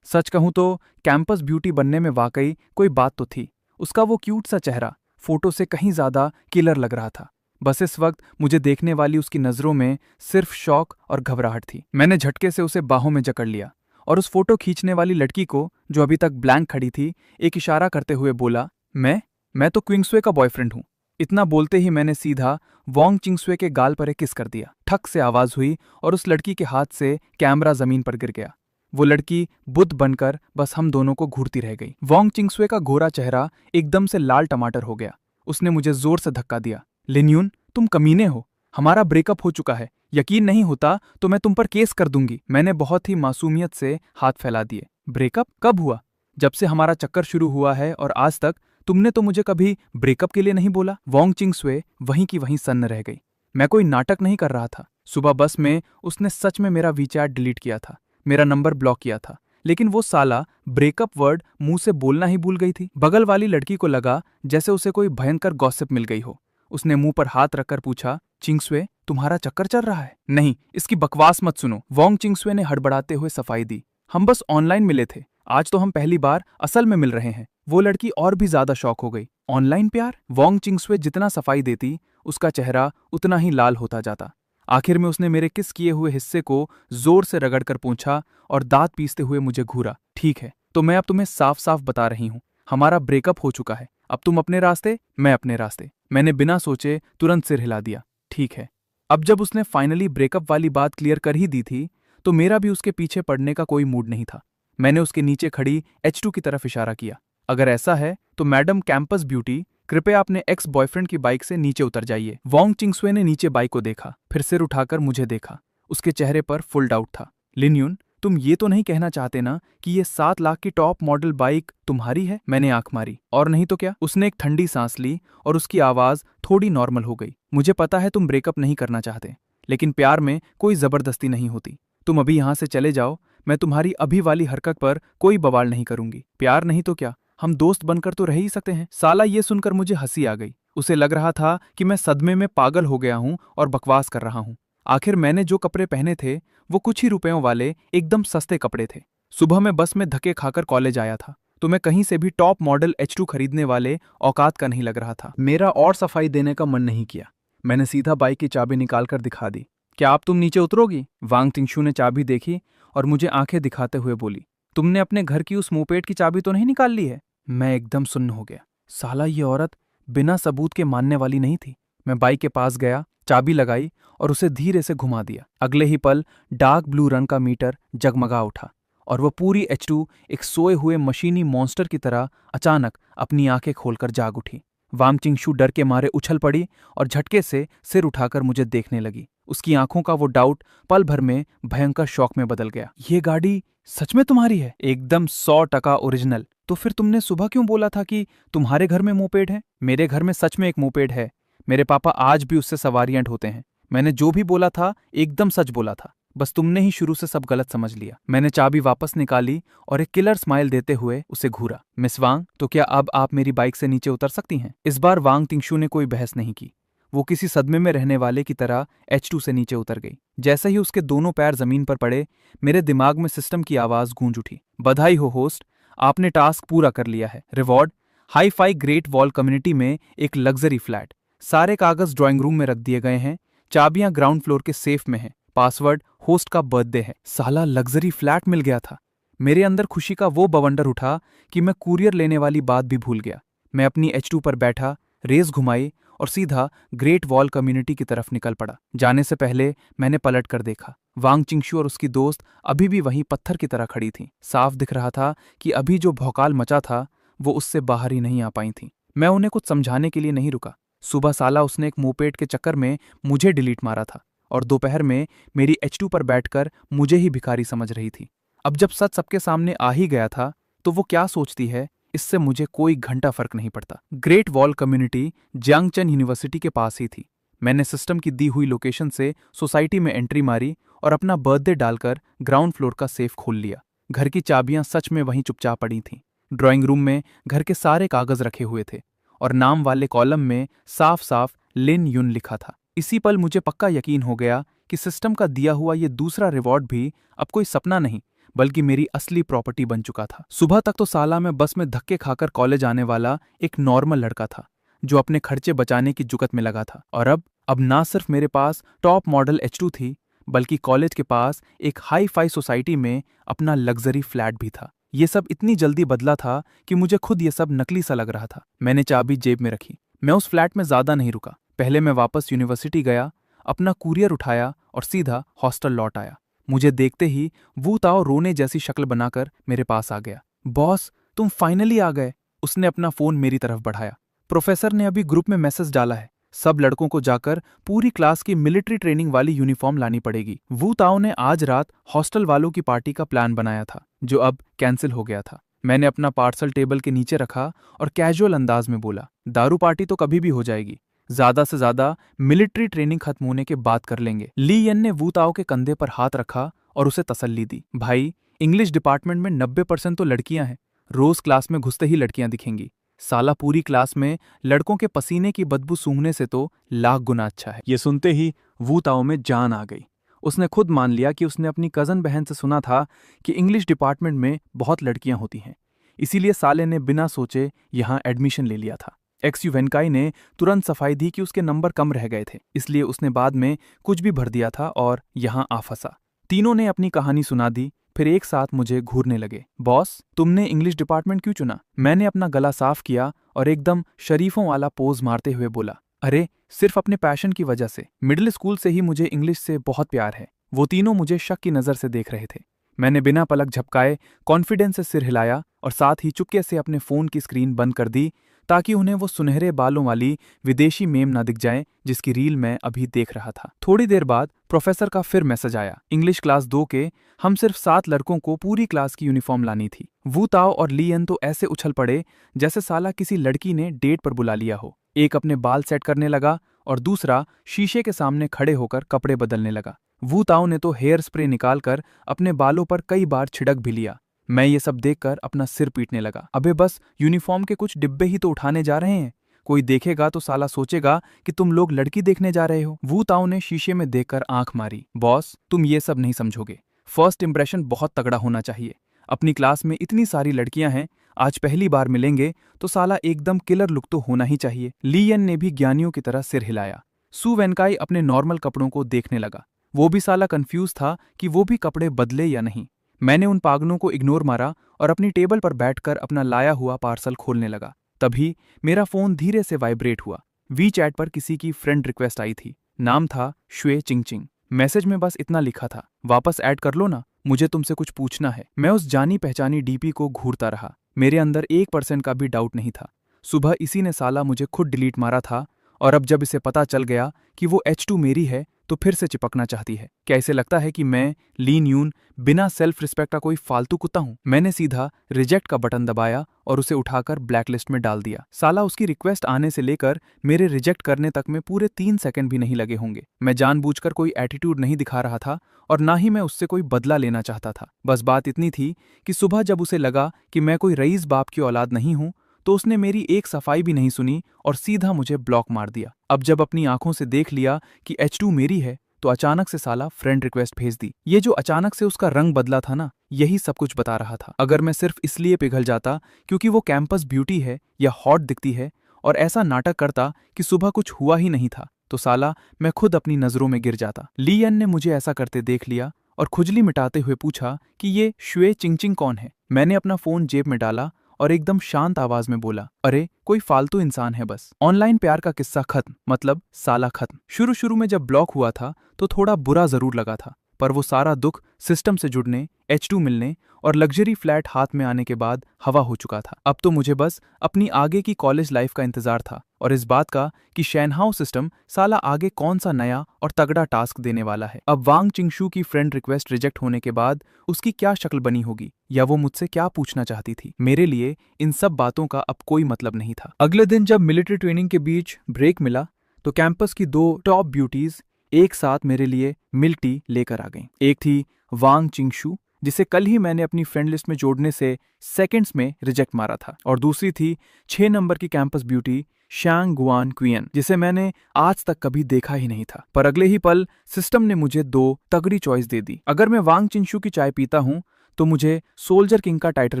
सच कहूं तो कैंपस ब्यूटी बनने में वाकई कोई बात तो थी। उसका वो क्यूट सा चेहरा फोटो से कहीं ज्यादा किलर लग रहा था। बस इस वक्त मुझे देखने वाली उसकी नजरों में सिर्फ शौक और घबराहट थी। मैंने झटके से उसे बाहों में जकड़ लिया और उस फोटो खींचने वाली लड़की को, जो अभी तक ब्लैंक खड़ी थी, एक इशारा करते हुए बोला, मैं तो क्विंगसुए का बॉयफ्रेंड हूं। इतना बोलते ही मैंने सीधा वांग चिंगशुए के गाल पर एक किस कर दिया। ठक से आवाज हुई और उस लड़की के हाथ से कैमरा जमीन पर गिर गया। वो लड़की बुद्ध बनकर बस हम दोनों को घूरती रह गई। वांग चिंगशुए का गोरा चेहरा एकदम से लाल टमाटर हो गया। उसने मुझे जोर से धक्का दिया। लिन्यून, तुम कमीने हो। हमारा ब्रेकअप हो चुका है। यकीन नहीं होता तो मैं तुम पर केस कर दूंगी। मैंने बहुत ही मासूमियत से हाथ फैला दिए। ब्रेकअप कब हुआ? जब से हमारा चक्कर शुरू हुआ है और आज तक तुमने तो मुझे कभी ब्रेकअप के लिए नहीं बोला। वांग चिंगशुए वहीं की वहीं सन्न रह गई। मैं कोई नाटक नहीं कर रहा था। सुबह बस में उसने सच में मेरा वीचैट डिलीट किया था, मेरा नंबर ब्लॉक किया था, लेकिन वो साला ब्रेकअप वर्ड मुंह से बोलना ही भूल गई थी। बगल वाली लड़की को लगा जैसे उसे कोई भयंकर गॉसिप मिल गई हो। उसने मुंह पर हाथ रखकर पूछा, चिंगशुए, तुम्हारा चक्कर चल रहा है? नहीं, इसकी बकवास मत सुनो। वांग चिंगशुए ने हड़बड़ाते हुए सफाई दी। हम बस ऑनलाइन मिले थे, आज तो हम पहली बार असल में मिल रहे हैं। वो लड़की और भी ज्यादा शॉक हो गई। ऑनलाइन प्यार? वांग चिंगशुए जितना सफाई देती, उसका चेहरा उतना ही लाल होता जाता। आखिर में उसने मेरे किस किए हुए हिस्से को जोर से रगड़कर पूंछा और दांत पीसते हुए मुझे घूरा। ठीक है, तो मैं अब तुम्हें साफ साफ बता रही हूं, हमारा ब्रेकअप हो चुका है। अब तुम अपने रास्ते, मैं अपने रास्ते। मैंने बिना सोचे तुरंत सिर हिला दिया। ठीक है। अब जब उसने फाइनली ब्रेकअप वाली बात क्लियर कर ही दी थी, तो मेरा भी उसके पीछे पड़ने का कोई मूड नहीं था। मैंने उसके नीचे खड़ी H2 की तरफ इशारा किया। अगर ऐसा है तो मैडम कैंपस ब्यूटी, कृपया अपने एक्स बॉयफ्रेंड की बाइक से नीचे उतर जाइए। वांग चिंगशुए ने नीचे बाइक को देखा, फिर सिर उठाकर मुझे देखा। उसके चेहरे पर फुल डाउट था। लिन्यून, तुम ये तो नहीं कहना चाहते ना कि ये 7 लाख की टॉप मॉडल बाइक तुम्हारी है? मैंने आंख मारी। और नहीं तो क्या? उसने एक ठंडी सांस ली और उसकी आवाज थोड़ी नॉर्मल हो गई। मुझे पता है तुम ब्रेकअप नहीं करना चाहते, लेकिन प्यार में कोई जबरदस्ती नहीं होती। तुम अभी यहाँ से चले जाओ, मैं तुम्हारी अभी वाली हरकत पर कोई बवाल नहीं करूंगी। प्यार नहीं तो क्या, हम दोस्त बनकर तो रह ही सकते हैं। साला ये सुनकर मुझे हंसी आ गई। उसे लग रहा था कि मैं सदमे में पागल हो गया हूं और बकवास कर रहा हूं। आखिर मैंने जो कपड़े पहने थे वो कुछ ही रुपयों वाले एकदम सस्ते कपड़े थे। सुबह मैं बस में धक्के खाकर कॉलेज आया था, तो मैं कहीं से भी टॉप मॉडल H2 खरीदने वाले औकात का नहीं लग रहा था। मेरा और सफाई देने का मन नहीं किया। मैंने सीधा बाइक की चाबी निकालकर दिखा दी। क्या आप तुम नीचे उतरोगी? वांग तिंगशू ने चाबी देखी और मुझे आंखें दिखाते हुए बोली, तुमने अपने घर की उस मोपेड की चाबी तो नहीं निकाल ली है? मैं एकदम सुन्न हो गया। साला ये औरत बिना सबूत के मानने वाली नहीं थी। मैं बाइक के पास गया, चाबी लगाई और उसे धीरे से घुमा दिया। अगले ही पल डार्क ब्लू रंग का मीटर जगमगा उठा और वह पूरी H2 एक सोए हुए मशीनी मॉन्स्टर की तरह अचानक अपनी आंखें खोलकर जाग उठी। वांग चिंगशू डर के मारे उछल पड़ी और झटके से सिर उठाकर मुझे देखने लगी। उसकी आंखों का वो डाउट पल भर में भयंकर शौक में बदल गया। ये गाड़ी सच में तुम्हारी है? एकदम 100% ओरिजिनल। तो फिर तुमने सुबह क्यों बोला था कि तुम्हारे घर में मोपेड है? मेरे घर में सच में एक मोपेड है। मेरे पापा आज भी उससे सवारियां ढोते हैं। मैंने जो भी बोला था एकदम सच बोला था, बस तुमने ही शुरू से सब गलत समझ लिया। मैंने चाबी वापस निकाली और एक किलर स्माइल देते हुए उसे घूरा। मिस वांग, तो क्या अब आप मेरी बाइक से नीचे उतर सकती हैं? इस बार वांग तिंगशू ने कोई बहस नहीं की। वो किसी सदमे में रहने वाले की तरह H2 से नीचे उतर गई। जैसे ही उसके दोनों पैर जमीन पर पड़े, मेरे दिमाग में सिस्टम की आवाज गूंज उठी, बधाई हो होस्ट, आपने टास्क पूरा कर लिया है। Reward, hi fi great wall community में एक लग्जरी फ्लैट। सारे कागज ड्राइंग रूम में रख दिए गए हैं। चाबियां ग्राउंड फ्लोर के सेफ में हैं। पासवर्ड होस्ट का बर्थडे है। साला लग्जरी फ्लैट मिल गया था। मेरे अंदर खुशी का वो बवंडर उठा कि मैं कुरियर लेने वाली बात भी भूल गया। मैं अपनी H2 पर बैठा, रेस घुमाई और सीधा ग्रेट वॉल कम्युनिटी की तरफ निकल पड़ा। जाने से पहले मैंने पलट कर देखा। वांग चिंगशू और उसकी दोस्त अभी भी वहीं पत्थर की तरह खड़ी थीं। साफ दिख रहा था कि अभी जो भौकाल मचा था वो उससे बाहर ही नहीं आ पाई थीं। मैं उन्हें कुछ समझाने के लिए नहीं रुका। सुबह साला उसने एक मोपेड के चक्कर में मुझे डिलीट मारा था और दोपहर में मेरी H2 पर बैठकर मुझे ही भिखारी समझ रही थी। अब जब सच सबके सामने आ ही गया था तो वो क्या सोचती है, इससे मुझे कोई घंटा फर्क नहीं पड़ता। ग्रेट वॉल कम्युनिटी जियांगचन यूनिवर्सिटी के पास ही थी। मैंने सिस्टम की दी हुई लोकेशन से सोसाइटी में एंट्री मारी और अपना बर्थडे डालकर ग्राउंड फ्लोर का सेफ खोल लिया। घर की चाबियां सच में वहीं चुपचाप पड़ी थीं। ड्राइंग रूम में घर के सारे कागज रखे हुए थे और नाम वाले कॉलम में साफ साफ लिन युन लिखा था। इसी पल मुझे पक्का यकीन हो गया कि सिस्टम का दिया हुआ ये दूसरा रिवॉर्ड भी अब कोई सपना नहीं बल्कि मेरी असली प्रॉपर्टी बन चुका था। सुबह तक तो साला मैं बस में धक्के खाकर कॉलेज आने वाला एक नॉर्मल लड़का था जो अपने खर्चे बचाने की जुगत में लगा था। और अब ना सिर्फ मेरे पास टॉप मॉडल H2 थी, बल्कि कॉलेज के पास एक हाई फाई सोसाइटी में अपना लग्जरी फ्लैट भी था। ये सब इतनी जल्दी बदला था कि मुझे खुद ये सब नकली सा लग रहा था। मैंने चाबी जेब में रखी। मैं उस फ्लैट में ज्यादा नहीं रुका। पहले मैं वापस यूनिवर्सिटी गया, अपना कुरियर उठाया और सीधा हॉस्टल लौट आया। मुझे देखते ही वू ताओ रोने जैसी शक्ल बनाकर मेरे पास आ गया। बॉस, तुम फाइनली आ गए। उसने अपना फोन मेरी तरफ बढ़ाया। प्रोफेसर ने अभी ग्रुप में मैसेज डाला है, सब लड़कों को जाकर पूरी क्लास की मिलिट्री ट्रेनिंग वाली यूनिफॉर्म लानी पड़ेगी। वू ताओ ने आज रात हॉस्टल वालों की पार्टी का प्लान बनाया था जो अब कैंसिल हो गया था। मैंने अपना पार्सल टेबल के नीचे रखा और कैजुअल अंदाज में बोला, दारू पार्टी तो कभी भी हो जाएगी, ज्यादा से ज्यादा मिलिट्री ट्रेनिंग खत्म होने के बाद कर लेंगे। ली यन ने वू ताओ के कंधे पर हाथ रखा और उसे तसल्ली दी। भाई, इंग्लिश डिपार्टमेंट में 90% तो लड़कियां हैं। रोज क्लास में घुसते ही लड़कियां दिखेंगी। साला पूरी क्लास में लड़कों के पसीने की बदबू सूंघने से तो लाख गुना अच्छा है। ये सुनते ही वू ताओ में जान आ गई। उसने खुद मान लिया कि उसने अपनी कजन बहन से सुना था कि इंग्लिश डिपार्टमेंट में बहुत लड़कियां होती हैं, इसीलिए साले ने बिना सोचे यहां एडमिशन ले लिया था। एक्स-यू वेनकाई ने तुरंत सफाई दी कि उसके नंबर कम रह गए थे, इसलिए उसने बाद में कुछ भी भर दिया था और यहां आ फंसा। तीनों ने अपनी कहानी सुना दी, फिर एक साथ मुझे घूरने लगे। बॉस, तुमने इंग्लिश डिपार्टमेंट क्यों चुना? मैंने अपना गला साफ किया और एकदम शरीफों वाला पोज मारते हुए बोला, अरे सिर्फ अपने पैशन की वजह से। मिडिल स्कूल से ही मुझे इंग्लिश से बहुत प्यार है। वो तीनों मुझे शक की नजर से देख रहे थे। मैंने बिना पलक झपकाए कॉन्फिडेंस से सिर हिलाया और साथ ही चुपके से अपने फोन की स्क्रीन बंद कर दी ताकि उन्हें वो सुनहरे बालों वाली विदेशी मेम ना दिख जाए जिसकी रील मैं अभी देख रहा था। थोड़ी देर बाद प्रोफेसर का फिर मैसेज आया, इंग्लिश क्लास 2 के हम सिर्फ 7 लड़कों को पूरी क्लास की यूनिफॉर्म लानी थी। वू ताओ और लियन तो ऐसे उछल पड़े जैसे साला किसी लड़की ने डेट पर बुला लिया हो। एक अपने बाल सेट करने लगा और दूसरा शीशे के सामने खड़े होकर कपड़े बदलने लगा। वू ताओ ने तो हेयर स्प्रे निकालकर अपने बालों पर कई बार छिड़क भी लिया। मैं ये सब देखकर अपना सिर पीटने लगा। अबे बस यूनिफॉर्म के कुछ डिब्बे ही तो उठाने जा रहे हैं, कोई देखेगा तो साला सोचेगा कि तुम लोग लड़की देखने जा रहे हो। वू ताओ ने शीशे में देखकर आंख मारी। बॉस, तुम ये सब नहीं समझोगे। फर्स्ट इंप्रेशन बहुत तगड़ा होना चाहिए। अपनी क्लास में इतनी सारी लड़कियां हैं, आज पहली बार मिलेंगे तो साला एकदम किलर लुक तो होना ही चाहिए। लियन ने भी ज्ञानियों की तरह सिर हिलाया। सु वेनकाई अपने नॉर्मल कपड़ों को देखने लगा। वो भी साला कंफ्यूज था कि वो भी कपड़े बदले या नहीं। मैंने उन पागलों को इग्नोर मारा और अपनी टेबल पर बैठकर अपना लाया हुआ पार्सल खोलने लगा। तभी मेरा फोन धीरे से वाइब्रेट हुआ। वी चैट पर किसी की फ्रेंड रिक्वेस्ट आई थी। नाम था शुए चिंगचिंग। मैसेज में बस इतना लिखा था, वापस ऐड कर लो ना, मुझे तुमसे कुछ पूछना है। मैं उस जानी पहचानी डीपी को घूरता रहा। मेरे अंदर 1% का भी डाउट नहीं था। सुबह इसी ने साला मुझे खुद डिलीट मारा था और अब जब इसे पता चल गया कि वो H2 मेरी है तो फिर से चिपकना चाहती है। क्या इसे लगता है कि मैं लीन यून बिना सेल्फ रिस्पेक्ट का कोई फालतू कुत्ता हूं? मैंने सीधा रिजेक्ट का बटन दबाया और उसे उठाकर ब्लैकलिस्ट में डाल दिया। साला उसकी रिक्वेस्ट आने से लेकर मेरे रिजेक्ट करने तक में पूरे 3 सेकंड भी नहीं लगे होंगे। मैं जानबूझकर कोई एटीट्यूड नहीं दिखा रहा था और ना ही मैं उससे कोई बदला लेना चाहता था। बस बात इतनी थी कि सुबह जब उसे लगा कि मैं कोई रईस बाप की औलाद नहीं हूं तो उसने मेरी एक सफाई भी नहीं सुनी और सीधा मुझे ब्लॉक मार दिया। अब जब अपनी आंखों से देख लिया कि H2 मेरी है तो अचानक से साला फ्रेंड रिक्वेस्ट भेज दी। ये जो अचानक से उसका रंग बदला था ना, यही सब कुछ बता रहा था। अगर मैं सिर्फ इसलिए पिघल जाता क्योंकि वो कैंपस ब्यूटी है या हॉट दिखती है और ऐसा नाटक करता कि सुबह कुछ हुआ ही नहीं था, तो साला मैं खुद अपनी नजरों में गिर जाता। लियन ने मुझे ऐसा करते देख लिया और खुजली मिटाते हुए पूछा कि ये शुए चिंगचिंग कौन है। मैंने अपना फोन जेब में डाला और एकदम शांत आवाज में बोला, अरे कोई फालतू इंसान है बस। ऑनलाइन प्यार का किस्सा खत्म, मतलब साला खत्म। शुरू शुरू में जब ब्लॉक हुआ था तो थोड़ा बुरा जरूर लगा था, पर वो सारा दुख सिस्टम से जुड़ने, H2 मिलने और लग्जरी फ्लैट हाथ में आने के बाद हवा हो चुका था। अब तो मुझे बस अपनी आगे की कॉलेज लाइफ का इंतजार था और इस बात का कि शैनहाओ सिस्टम साला आगे कौन सा नया और तगड़ा टास्क देने वाला है। अब वांग चिंगशू की फ्रेंड रिक्वेस्ट रिजेक्ट होने के बाद उसकी क्या शक्ल बनी होगी या वो मुझसे क्या पूछना चाहती थी। मेरे लिए इन सब बातों का अब कोई मतलब नहीं था। अगले दिन जब मिलिट्री ट्रेनिंग के बीच ब्रेक मिला तो कैंपस की 2 टॉप ब्यूटीज एक साथ मेरे लिए मिल्क टी लेकर आ गईं। एक थी वांग चिंगशू, जिसे कल ही मैंने अपनी फ्रेंड लिस्ट में जोड़ने से सेकंड्स में रिजेक्ट मारा था, और दूसरी थी 6 नंबर की कैंपस ब्यूटी शांग गुआन क्वियन, जिसे मैंने आज तक कभी देखा ही नहीं था। पर अगले ही पल सिस्टम ने मुझे 2 तगड़ी चॉइस दे दी। अगर मैं वांग चिंगशू की चाय पीता हूं तो मुझे सोल्जर किंग का टाइटल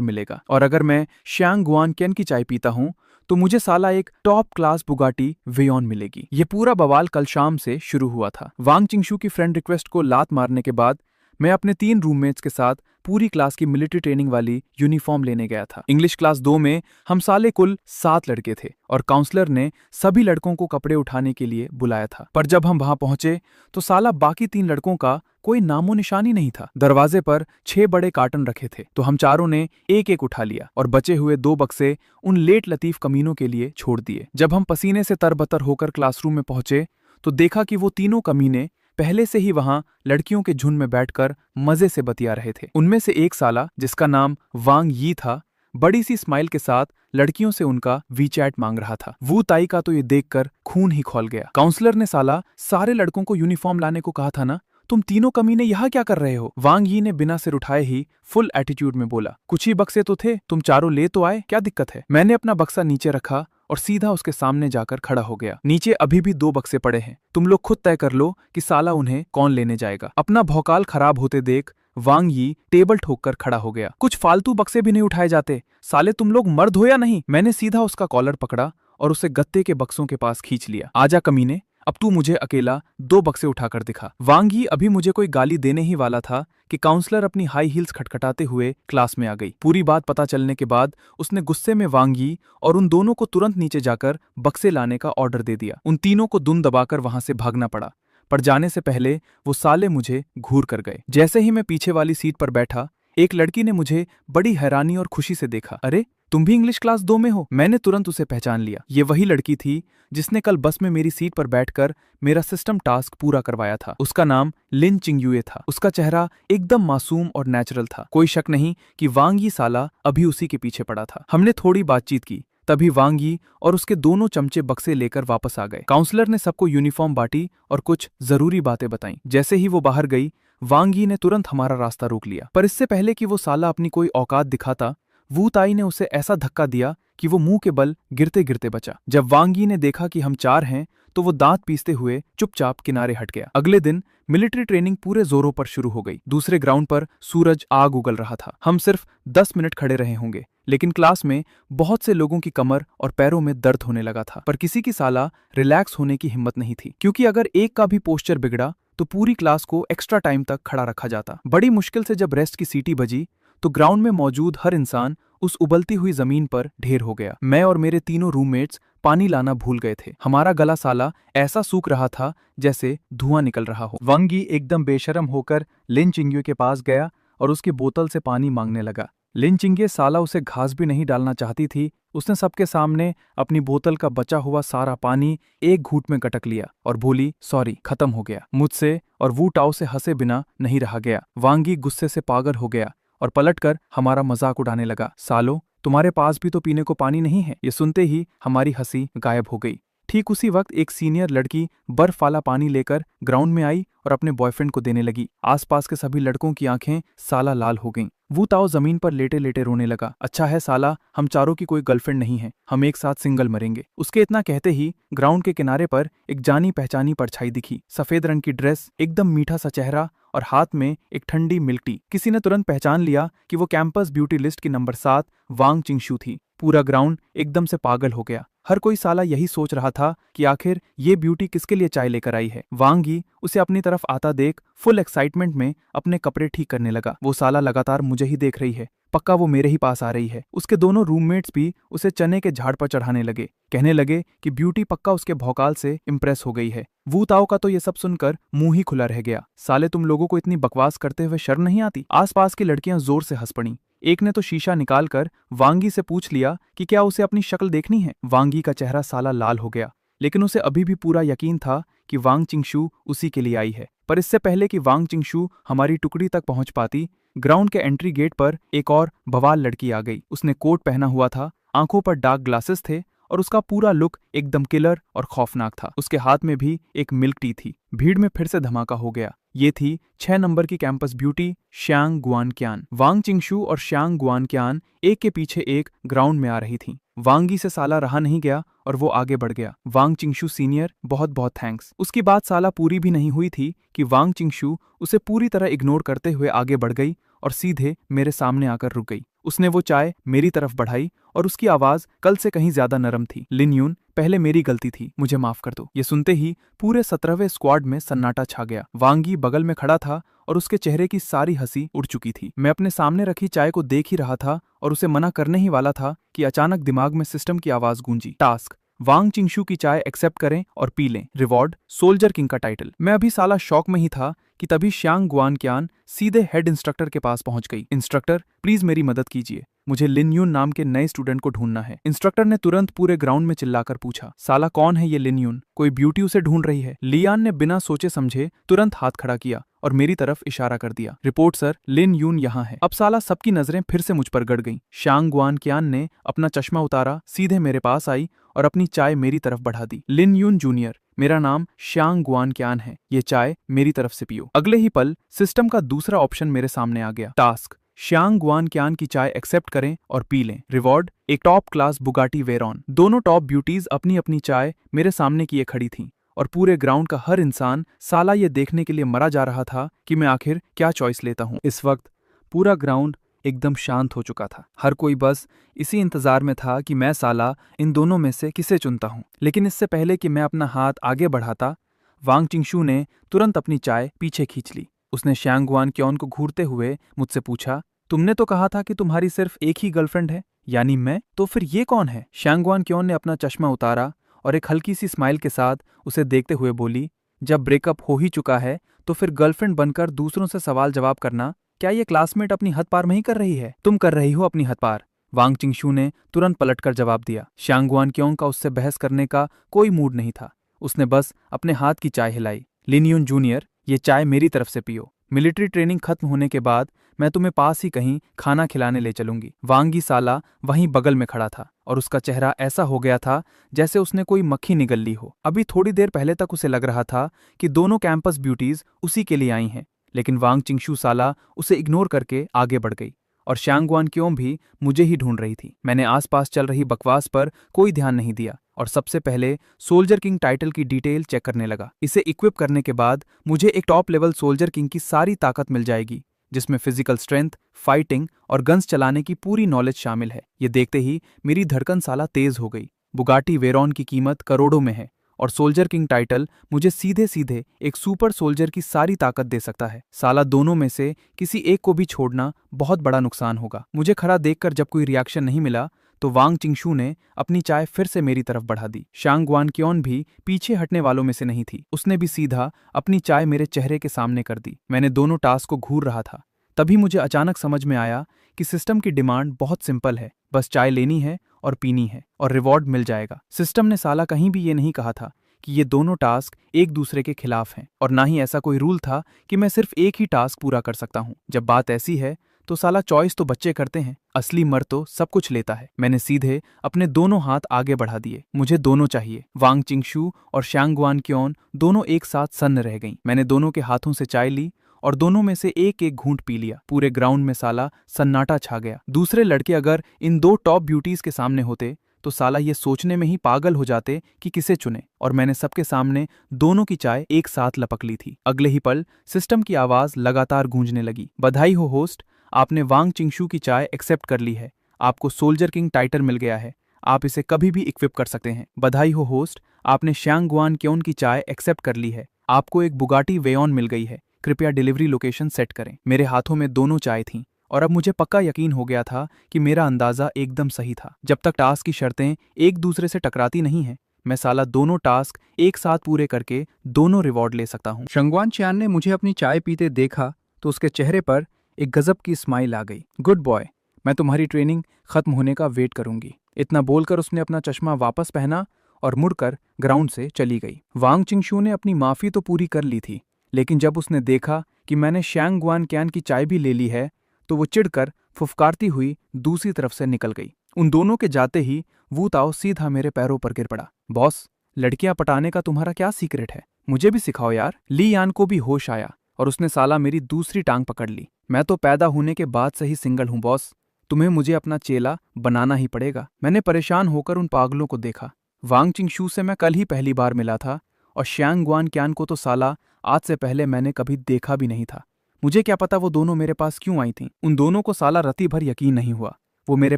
मिलेगा, और अगर मैं शांग गुआन क्वियन की चाय पीता हूं तो मुझे साला एक टॉप क्लास बुगाटी वेयॉन मिलेगी। ये पूरा बवाल कल शाम से शुरू हुआ था। वांग चिंगशू की फ्रेंड रिक्वेस्ट को लात मारने के बाद मैं अपने 3 रूममेट्स के साथ पूरी क्लास की मिलिट्री ट्रेनिंग वाली यूनिफॉर्म लेने गया था। इंग्लिश क्लास 2 में हम साले कुल 7 लड़के थे और काउंसलर ने सभी लड़कों को कपड़े उठाने के लिए बुलाया था। पर जब हम वहां पहुंचे तो साला बाकी 3 लड़कों का कोई नामो निशानी नहीं था। दरवाजे पर 6 बड़े कार्टन रखे थे तो हम चारों ने एक एक उठा लिया और बचे हुए 2 बक्से उन लेट लतीफ कमीनों के लिए छोड़ दिए। जब हम पसीने से तरबतर होकर क्लासरूम में पहुंचे तो देखा कि वो तीनों कमीने पहले से ही वहां लड़कियों के झुंड में बैठकर मजे से बतिया रहे थे। उनमें से एक साला, जिसका नाम वांग यी था, बड़ी सी स्माइल के साथ लड़कियों से उनका वीचैट मांग रहा था। वू ताई का तो ये देखकर खून ही खौल गया। काउंसलर ने साला सारे लड़कों को यूनिफॉर्म लाने को कहा था ना, तुम तीनों कमीने यहाँ क्या कर रहे हो? वांग यी ने बिना सिर उठाए ही फुल एटीट्यूड में बोला, कुछ ही बक्से तो थे, तुम चारों ले तो आए, क्या दिक्कत है? मैंने अपना बक्सा नीचे रखा और सीधा उसके सामने जाकर खड़ा हो गया। नीचे अभी भी 2 बक्से पड़े हैं, तुम लोग खुद तय कर लो कि साला उन्हें कौन लेने जाएगा। अपना भौकाल खराब होते देख वांग यी टेबल ठोककर खड़ा हो गया। कुछ फालतू बक्से भी नहीं उठाए जाते, साले तुम लोग मर्द हो या नहीं? मैंने सीधा उसका कॉलर पकड़ा और उसे गत्ते के बक्सों के पास खींच लिया। आजा कमीने, अब तू मुझे अकेला 2 बक्से उठाकर दिखा। वांग यी अभी मुझे कोई गाली देने ही वाला था कि काउंसलर अपनी हाई हील्स खटखटाते हुए क्लास में आ गई। पूरी बात पता चलने के बाद उसने गुस्से में वांग यी और उन दोनों को तुरंत नीचे जाकर बक्से लाने का ऑर्डर दे दिया। उन तीनों को दुम दबाकर वहां से भागना पड़ा, पर जाने से पहले वो साले मुझे घूर कर गए। जैसे ही मैं पीछे वाली सीट पर बैठा, एक लड़की ने मुझे बड़ी हैरानी और खुशी से देखा। अरे तुम भी इंग्लिश क्लास 2 में हो? मैंने तुरंत उसे पहचान लिया। ये वही लड़की थी जिसने कल बस में मेरी सीट पर बैठकर मेरा सिस्टम टास्क पूरा करवाया था। उसका नाम लिन चिंगयुए था। उसका चेहरा एकदम मासूम और नेचुरल था। कोई शक नहीं कि वांग यी साला अभी उसी के पीछे पड़ा था। हमने थोड़ी बातचीत की, तभी वांग यी और उसके दोनों चमचे बक्से लेकर वापस आ गए। काउंसलर ने सबको यूनिफॉर्म बांटी और कुछ जरूरी बातें बताई। जैसे ही वो बाहर गई, वांग यी ने तुरंत हमारा रास्ता रोक लिया। पर इससे पहले कि वो साला अपनी कोई औकात दिखाता, वू ताई ने उसे ऐसा धक्का दिया कि वो मुंह के बल गिरते गिरते बचा। जब वांग यी ने देखा कि हम 4 हैं, तो वो दांत पीसते हुए चुपचाप किनारे हट गया। अगले दिन मिलिट्री ट्रेनिंग पूरे जोरों पर शुरू हो गई। दूसरे ग्राउंड पर सूरज आग उगल रहा था। हम सिर्फ 10 मिनट खड़े रहे होंगे, लेकिन क्लास में बहुत से लोगों की कमर और पैरों में दर्द होने लगा था। पर किसी की साला रिलैक्स होने की हिम्मत नहीं थी, क्योंकि अगर एक का भी पोस्चर बिगड़ा तो पूरी क्लास को एक्स्ट्रा टाइम तक खड़ा रखा जाता। बड़ी मुश्किल से जब रेस्ट की सीटी बजी, तो ग्राउंड में मौजूद हर इंसान उस उबलती हुई जमीन पर ढेर हो गया। मैं और मेरे तीनों रूममेट्स पानी लाना भूल गए थे। हमारा गला साला ऐसा सूख रहा था जैसे धुआं निकल रहा हो। वांग यी एकदम बेशरम होकर लिन चिंगयुए के पास गया और उसकी बोतल से पानी मांगने लगा। लिन चिंगयुए साला उसे घास भी नहीं डालना चाहती थी। उसने सबके सामने अपनी बोतल का बचा हुआ सारा पानी एक घूंट में गटक लिया और बोली, सॉरी, खत्म हो गया। मुझसे और वू टाओ से हंसे बिना नहीं रहा गया। वांग यी गुस्से से पागल हो गया और पलटकर हमारा मजाक उड़ाने लगा। सालो, तुम्हारे पास भी तो पीने को पानी नहीं है। ये सुनते ही हमारी हंसी गायब हो गई। ठीक उसी वक्त एक सीनियर लड़की बर्फ वाला पानी लेकर ग्राउंड में आई और अपने बॉयफ्रेंड को देने लगी। आसपास के सभी लड़कों की आंखें साला लाल हो गईं। वू ताओ जमीन पर लेटे लेटे रोने लगा। अच्छा है साला, हम चारों की कोई गर्लफ्रेंड नहीं है, हम एक साथ सिंगल मरेंगे। उसके इतना कहते ही ग्राउंड के किनारे पर एक जानी पहचानी परछाई दिखी। सफेद रंग की ड्रेस, एकदम मीठा सा चेहरा और हाथ में एक ठंडी मिल्क टी। किसी ने तुरंत पहचान लिया कि वो कैंपस ब्यूटी लिस्ट की नंबर 7 वांग चिंगशू थी। पूरा ग्राउंड एकदम से पागल हो गया। हर कोई साला यही सोच रहा था कि आखिर ये ब्यूटी किसके लिए चाय लेकर आई है। वांग यी उसे अपनी तरफ आता देख फुल एक्साइटमेंट में अपने कपड़े ठीक करने लगा। वो साला लगातार मुझे ही देख रही है, पक्का वो मेरे ही पास आ रही है। उसके दोनों रूममेट्स भी उसे चने के झाड़ पर चढ़ाने लगे। कहने लगे कि ब्यूटी पक्का उसके भौकाल से इम्प्रेस हो गई है। वू ताओ का तो ये सब सुनकर मुंह ही खुला रह गया। साले, तुम लोगों को इतनी बकवास करते हुए शर्म नहीं आती? आसपास की लड़कियां जोर से हंस पड़ी। एक ने तो शीशा निकालकर वांग यी से पूछ लिया कि क्या उसे अपनी शक्ल देखनी है। वांग यी का चेहरा साला लाल हो गया, लेकिन उसे अभी भी पूरा यकीन था कि वांग चिंगशू उसी के लिए आई है। पर इससे पहले कि वांग चिंगशू हमारी टुकड़ी तक पहुंच पाती, ग्राउंड के एंट्री गेट पर एक और बवाल लड़की आ गई। उसने कोट पहना हुआ था, आंखों पर डार्क ग्लासेस थे और उसका पूरा लुक एकदम किलर और खौफनाक था। उसके हाथ में भी एक मिल्क टी थी। भीड़ में फिर से धमाका हो गया। ये थी 6 नंबर की कैंपस ब्यूटी श्यांग गुआनक्यान। वांग चिंगशू और श्यांग गुआनक्यान एक के पीछे एक ग्राउंड में आ रही थी। वांग यी से साला रहा नहीं गया और वो आगे बढ़ गया। वांग चिंगशू सीनियर, बहुत बहुत थैंक्स। उसकी बात साला पूरी भी नहीं हुई थी कि वांग चिंगशू उसे पूरी तरह इग्नोर करते हुए आगे बढ़ गई और सीधे मेरे सामने आकर रुक गई। उसने वो चाय मेरी तरफ बढ़ाई और उसकी आवाज कल से कहीं ज्यादा नरम थी। लिन यून, पहले मेरी गलती थी, मुझे माफ कर दो। ये सुनते ही पूरे 17वें स्क्वाड में सन्नाटा छा गया। वांग यी बगल में खड़ा था और उसके चेहरे की सारी हंसी उड़ चुकी थी। मैं अपने सामने रखी चाय को देख ही रहा था और उसे मना करने ही वाला था कि अचानक दिमाग में सिस्टम की आवाज गूंजी। टास्क, वांग चिंगशू की चाय एक्सेप्ट करें और पी लें। रिवॉर्ड, सोल्जर किंग का टाइटल। मैं अभी साला शॉक में ही था कि तभी श्यांग गुआनक्यान सीधे हेड इंस्ट्रक्टर के पास पहुंच गई। इंस्ट्रक्टर, प्लीज मेरी मदद कीजिए, मुझे लिन यून नाम के नए स्टूडेंट को ढूंढना है। इंस्ट्रक्टर ने तुरंत पूरे ग्राउंड में चिल्लाकर पूछा, साला कौन है ये लिन यून? कोई ब्यूटी उसे ढूंढ रही है। लियान ने बिना सोचे समझे तुरंत हाथ खड़ा किया और मेरी तरफ इशारा कर दिया। रिपोर्ट सर, लिन यून यहाँ है। अब साला सबकी नजरें फिर से मुझ पर गड़ गईं। श्यांग गुआनक्यान ने अपना चश्मा उतारा, सीधे मेरे पास आई और अपनी चाय मेरी तरफ बढ़ा दी। लिन यून जूनियर, मेरा नाम श्यांग गुआनक्यान है, ये चाय मेरी तरफ से पियो। अगले ही पल सिस्टम का दूसरा ऑप्शन मेरे सामने आ गया। टास्क, श्यांग गुआनक्यान की चाय एक्सेप्ट करें और पी लें। रिवॉर्ड, एक टॉप क्लास बुगाटी वेरॉन। दोनों टॉप ब्यूटीज अपनी अपनी चाय मेरे सामने किए खड़ी थीं और पूरे ग्राउंड का हर इंसान साला ये देखने के लिए मरा जा रहा था कि मैं आखिर क्या चॉइस लेता हूँ। इस वक्त पूरा ग्राउंड एकदम शांत हो चुका था। हर कोई बस इसी इंतजार में था कि मैं साला इन दोनों में से किसे चुनता हूँ। लेकिन इससे पहले कि मैं अपना हाथ आगे बढ़ाता, वांग चिंगशू ने तुरंत अपनी चाय पीछे खींच ली। उसने श्यांग गुआनक्यान को घूरते हुए मुझसे पूछा, तुमने तो कहा था कि तुम्हारी सिर्फ एक ही गर्लफ्रेंड है, यानी मैं? तो फिर ये कौन है? श्यांग गुआनक्यान ने अपना चश्मा उतारा और एक हल्की सी स्माइल के साथ उसे देखते हुए बोली, जब ब्रेकअप हो ही चुका है तो फिर गर्लफ्रेंड बनकर दूसरों से सवाल जवाब करना, क्या ये क्लासमेट अपनी हद पार नहीं कर रही है? तुम कर रही हो अपनी हद पार। वांग चिंगशू ने तुरंत पलटकर जवाब दिया। शांगवान क्योंग का उससे बहस करने का कोई मूड नहीं था। उसने बस अपने हाथ की चाय हिलाई। लिन यून जूनियर, ये चाय मेरी तरफ से पियो। मिलिट्री ट्रेनिंग खत्म होने के बाद मैं तुम्हें पास ही कहीं खाना खिलाने ले चलूंगी। वांगी साला वहीं बगल में खड़ा था और उसका चेहरा ऐसा हो गया था जैसे उसने कोई मक्खी निगल ली हो। अभी थोड़ी देर पहले तक उसे लग रहा था कि दोनों कैंपस ब्यूटीज उसी के लिए आई हैं, लेकिन वांग चिंगशू साला उसे इग्नोर करके आगे बढ़ गई और शांगवान क्यों भी मुझे ही ढूंढ रही थी। मैंने आसपास चल रही बकवास पर कोई ध्यान नहीं दिया और सबसे पहले सोल्जर किंग टाइटल की डिटेल चेक करने लगा। इसे इक्विप करने के बाद मुझे एक टॉप लेवल सोल्जर किंग की सारी ताकत मिल जाएगी, जिसमें फिजिकल स्ट्रेंथ, फाइटिंग और गन्स चलाने की पूरी नॉलेज शामिल है। ये देखते ही मेरी धड़कन साला तेज हो गई। बुगाटी वेरॉन की कीमत करोड़ों में है और सोल्जर किंग टाइटल मुझे सीधे सीधे एक सुपर सोल्जर की सारी ताकत दे सकता है। साला दोनों में से किसी एक को भी छोड़ना बहुत बड़ा नुकसान होगा। मुझे खड़ा देखकर जब कोई रिएक्शन नहीं मिला तो वांग चिंगशू ने अपनी चाय फिर से मेरी तरफ बढ़ा दी। शांगवान क्योन भी पीछे हटने वालों में से नहीं थी। उसने भी सीधा अपनी चाय मेरे चेहरे के सामने कर दी। मैंने दोनों टास्क को घूर रहा था, तभी मुझे अचानक समझ में आया कि सिस्टम की डिमांड बहुत सिंपल है, बस चाय लेनी है और पीनी है और रिवॉर्ड मिल जाएगा। सिस्टम ने साला कहीं भी ये नहीं कहा था कि ये दोनों टास्क एक दूसरे के खिलाफ हैं, और ना ही ऐसा कोई रूल था कि मैं सिर्फ एक ही टास्क पूरा कर सकता हूँ। जब बात ऐसी है तो साला चॉइस तो बच्चे करते हैं, असली मर्द तो सब कुछ लेता है। मैंने सीधे अपने दोनों हाथ आगे बढ़ा दिए। मुझे दोनों चाहिए। वांग चिंगशू और शांगवान क्योन दोनों एक साथ सन्न रह गईं। मैंने दोनों के हाथों से चाय ली और दोनों में से एक एक घूंट पी लिया। पूरे ग्राउंड में साला सन्नाटा छा गया। दूसरे लड़के अगर इन दो टॉप ब्यूटीज के सामने होते तो साला ये सोचने में ही पागल हो जाते कि किसे चुने, और मैंने सबके सामने दोनों की चाय एक साथ लपक ली थी। अगले ही पल सिस्टम की आवाज लगातार गूंजने लगी। बधाई हो होस्ट, आपने वांग चिंगशू की चाय एक्सेप्ट कर ली है। आपको सोल्जर किंग टाइटल मिल गया है। आप इसे कभी भी इक्विप कर सकते हैं। बधाई हो होस्ट, आपने शांगवान क्योन की चाय एक्सेप्ट कर ली है। आपको एक बुगाटी वेयॉन मिल गई है। कृपया डिलीवरी लोकेशन सेट करें। मेरे हाथों में दोनों चाय थीं और अब मुझे पक्का यकीन हो गया था कि मेरा अंदाजा एकदम सही था। जब तक टास्क की शर्तें एक दूसरे से टकराती नहीं हैं, मैं साला दोनों टास्क एक साथ पूरे करके दोनों रिवॉर्ड ले सकता हूँ। शंगवान चियान ने मुझे अपनी चाय पीते देखा तो उसके चेहरे पर एक गजब की स्माइल आ गई। गुड बॉय, मैं तुम्हारी ट्रेनिंग खत्म होने का वेट करूंगी। इतना बोलकर उसने अपना चश्मा वापस पहना और मुड़कर ग्राउंड से चली गई। वांग चिंगशू ने अपनी माफी तो पूरी कर ली थी, लेकिन जब उसने देखा कि मैंने शांगवान क्यान की चाय भी ले ली है तो वो चिढ़कर फुफकारती हुई दूसरी तरफ से निकल गई। उन दोनों के जाते ही वू ताओ सीधा मेरे पैरों पर गिर पड़ा। बॉस, लड़कियां पटाने का तुम्हारा क्या सीक्रेट है? मुझे भी सिखाओ यार। ली यान को भी होश आया और उसने साला मेरी दूसरी टांग पकड़ ली। मैं तो पैदा होने के बाद से ही सिंगल हूं बॉस, तुम्हें मुझे अपना चेला बनाना ही पड़ेगा। मैंने परेशान होकर उन पागलों को देखा। वांग चिंगशू से मैं कल ही पहली बार मिला था और शांगवान क्यान को तो साला आज से पहले मैंने कभी देखा भी नहीं था। मुझे क्या पता वो दोनों मेरे पास क्यों आई थीं। उन दोनों को साला रत्ती भर यकीन नहीं हुआ। वो मेरे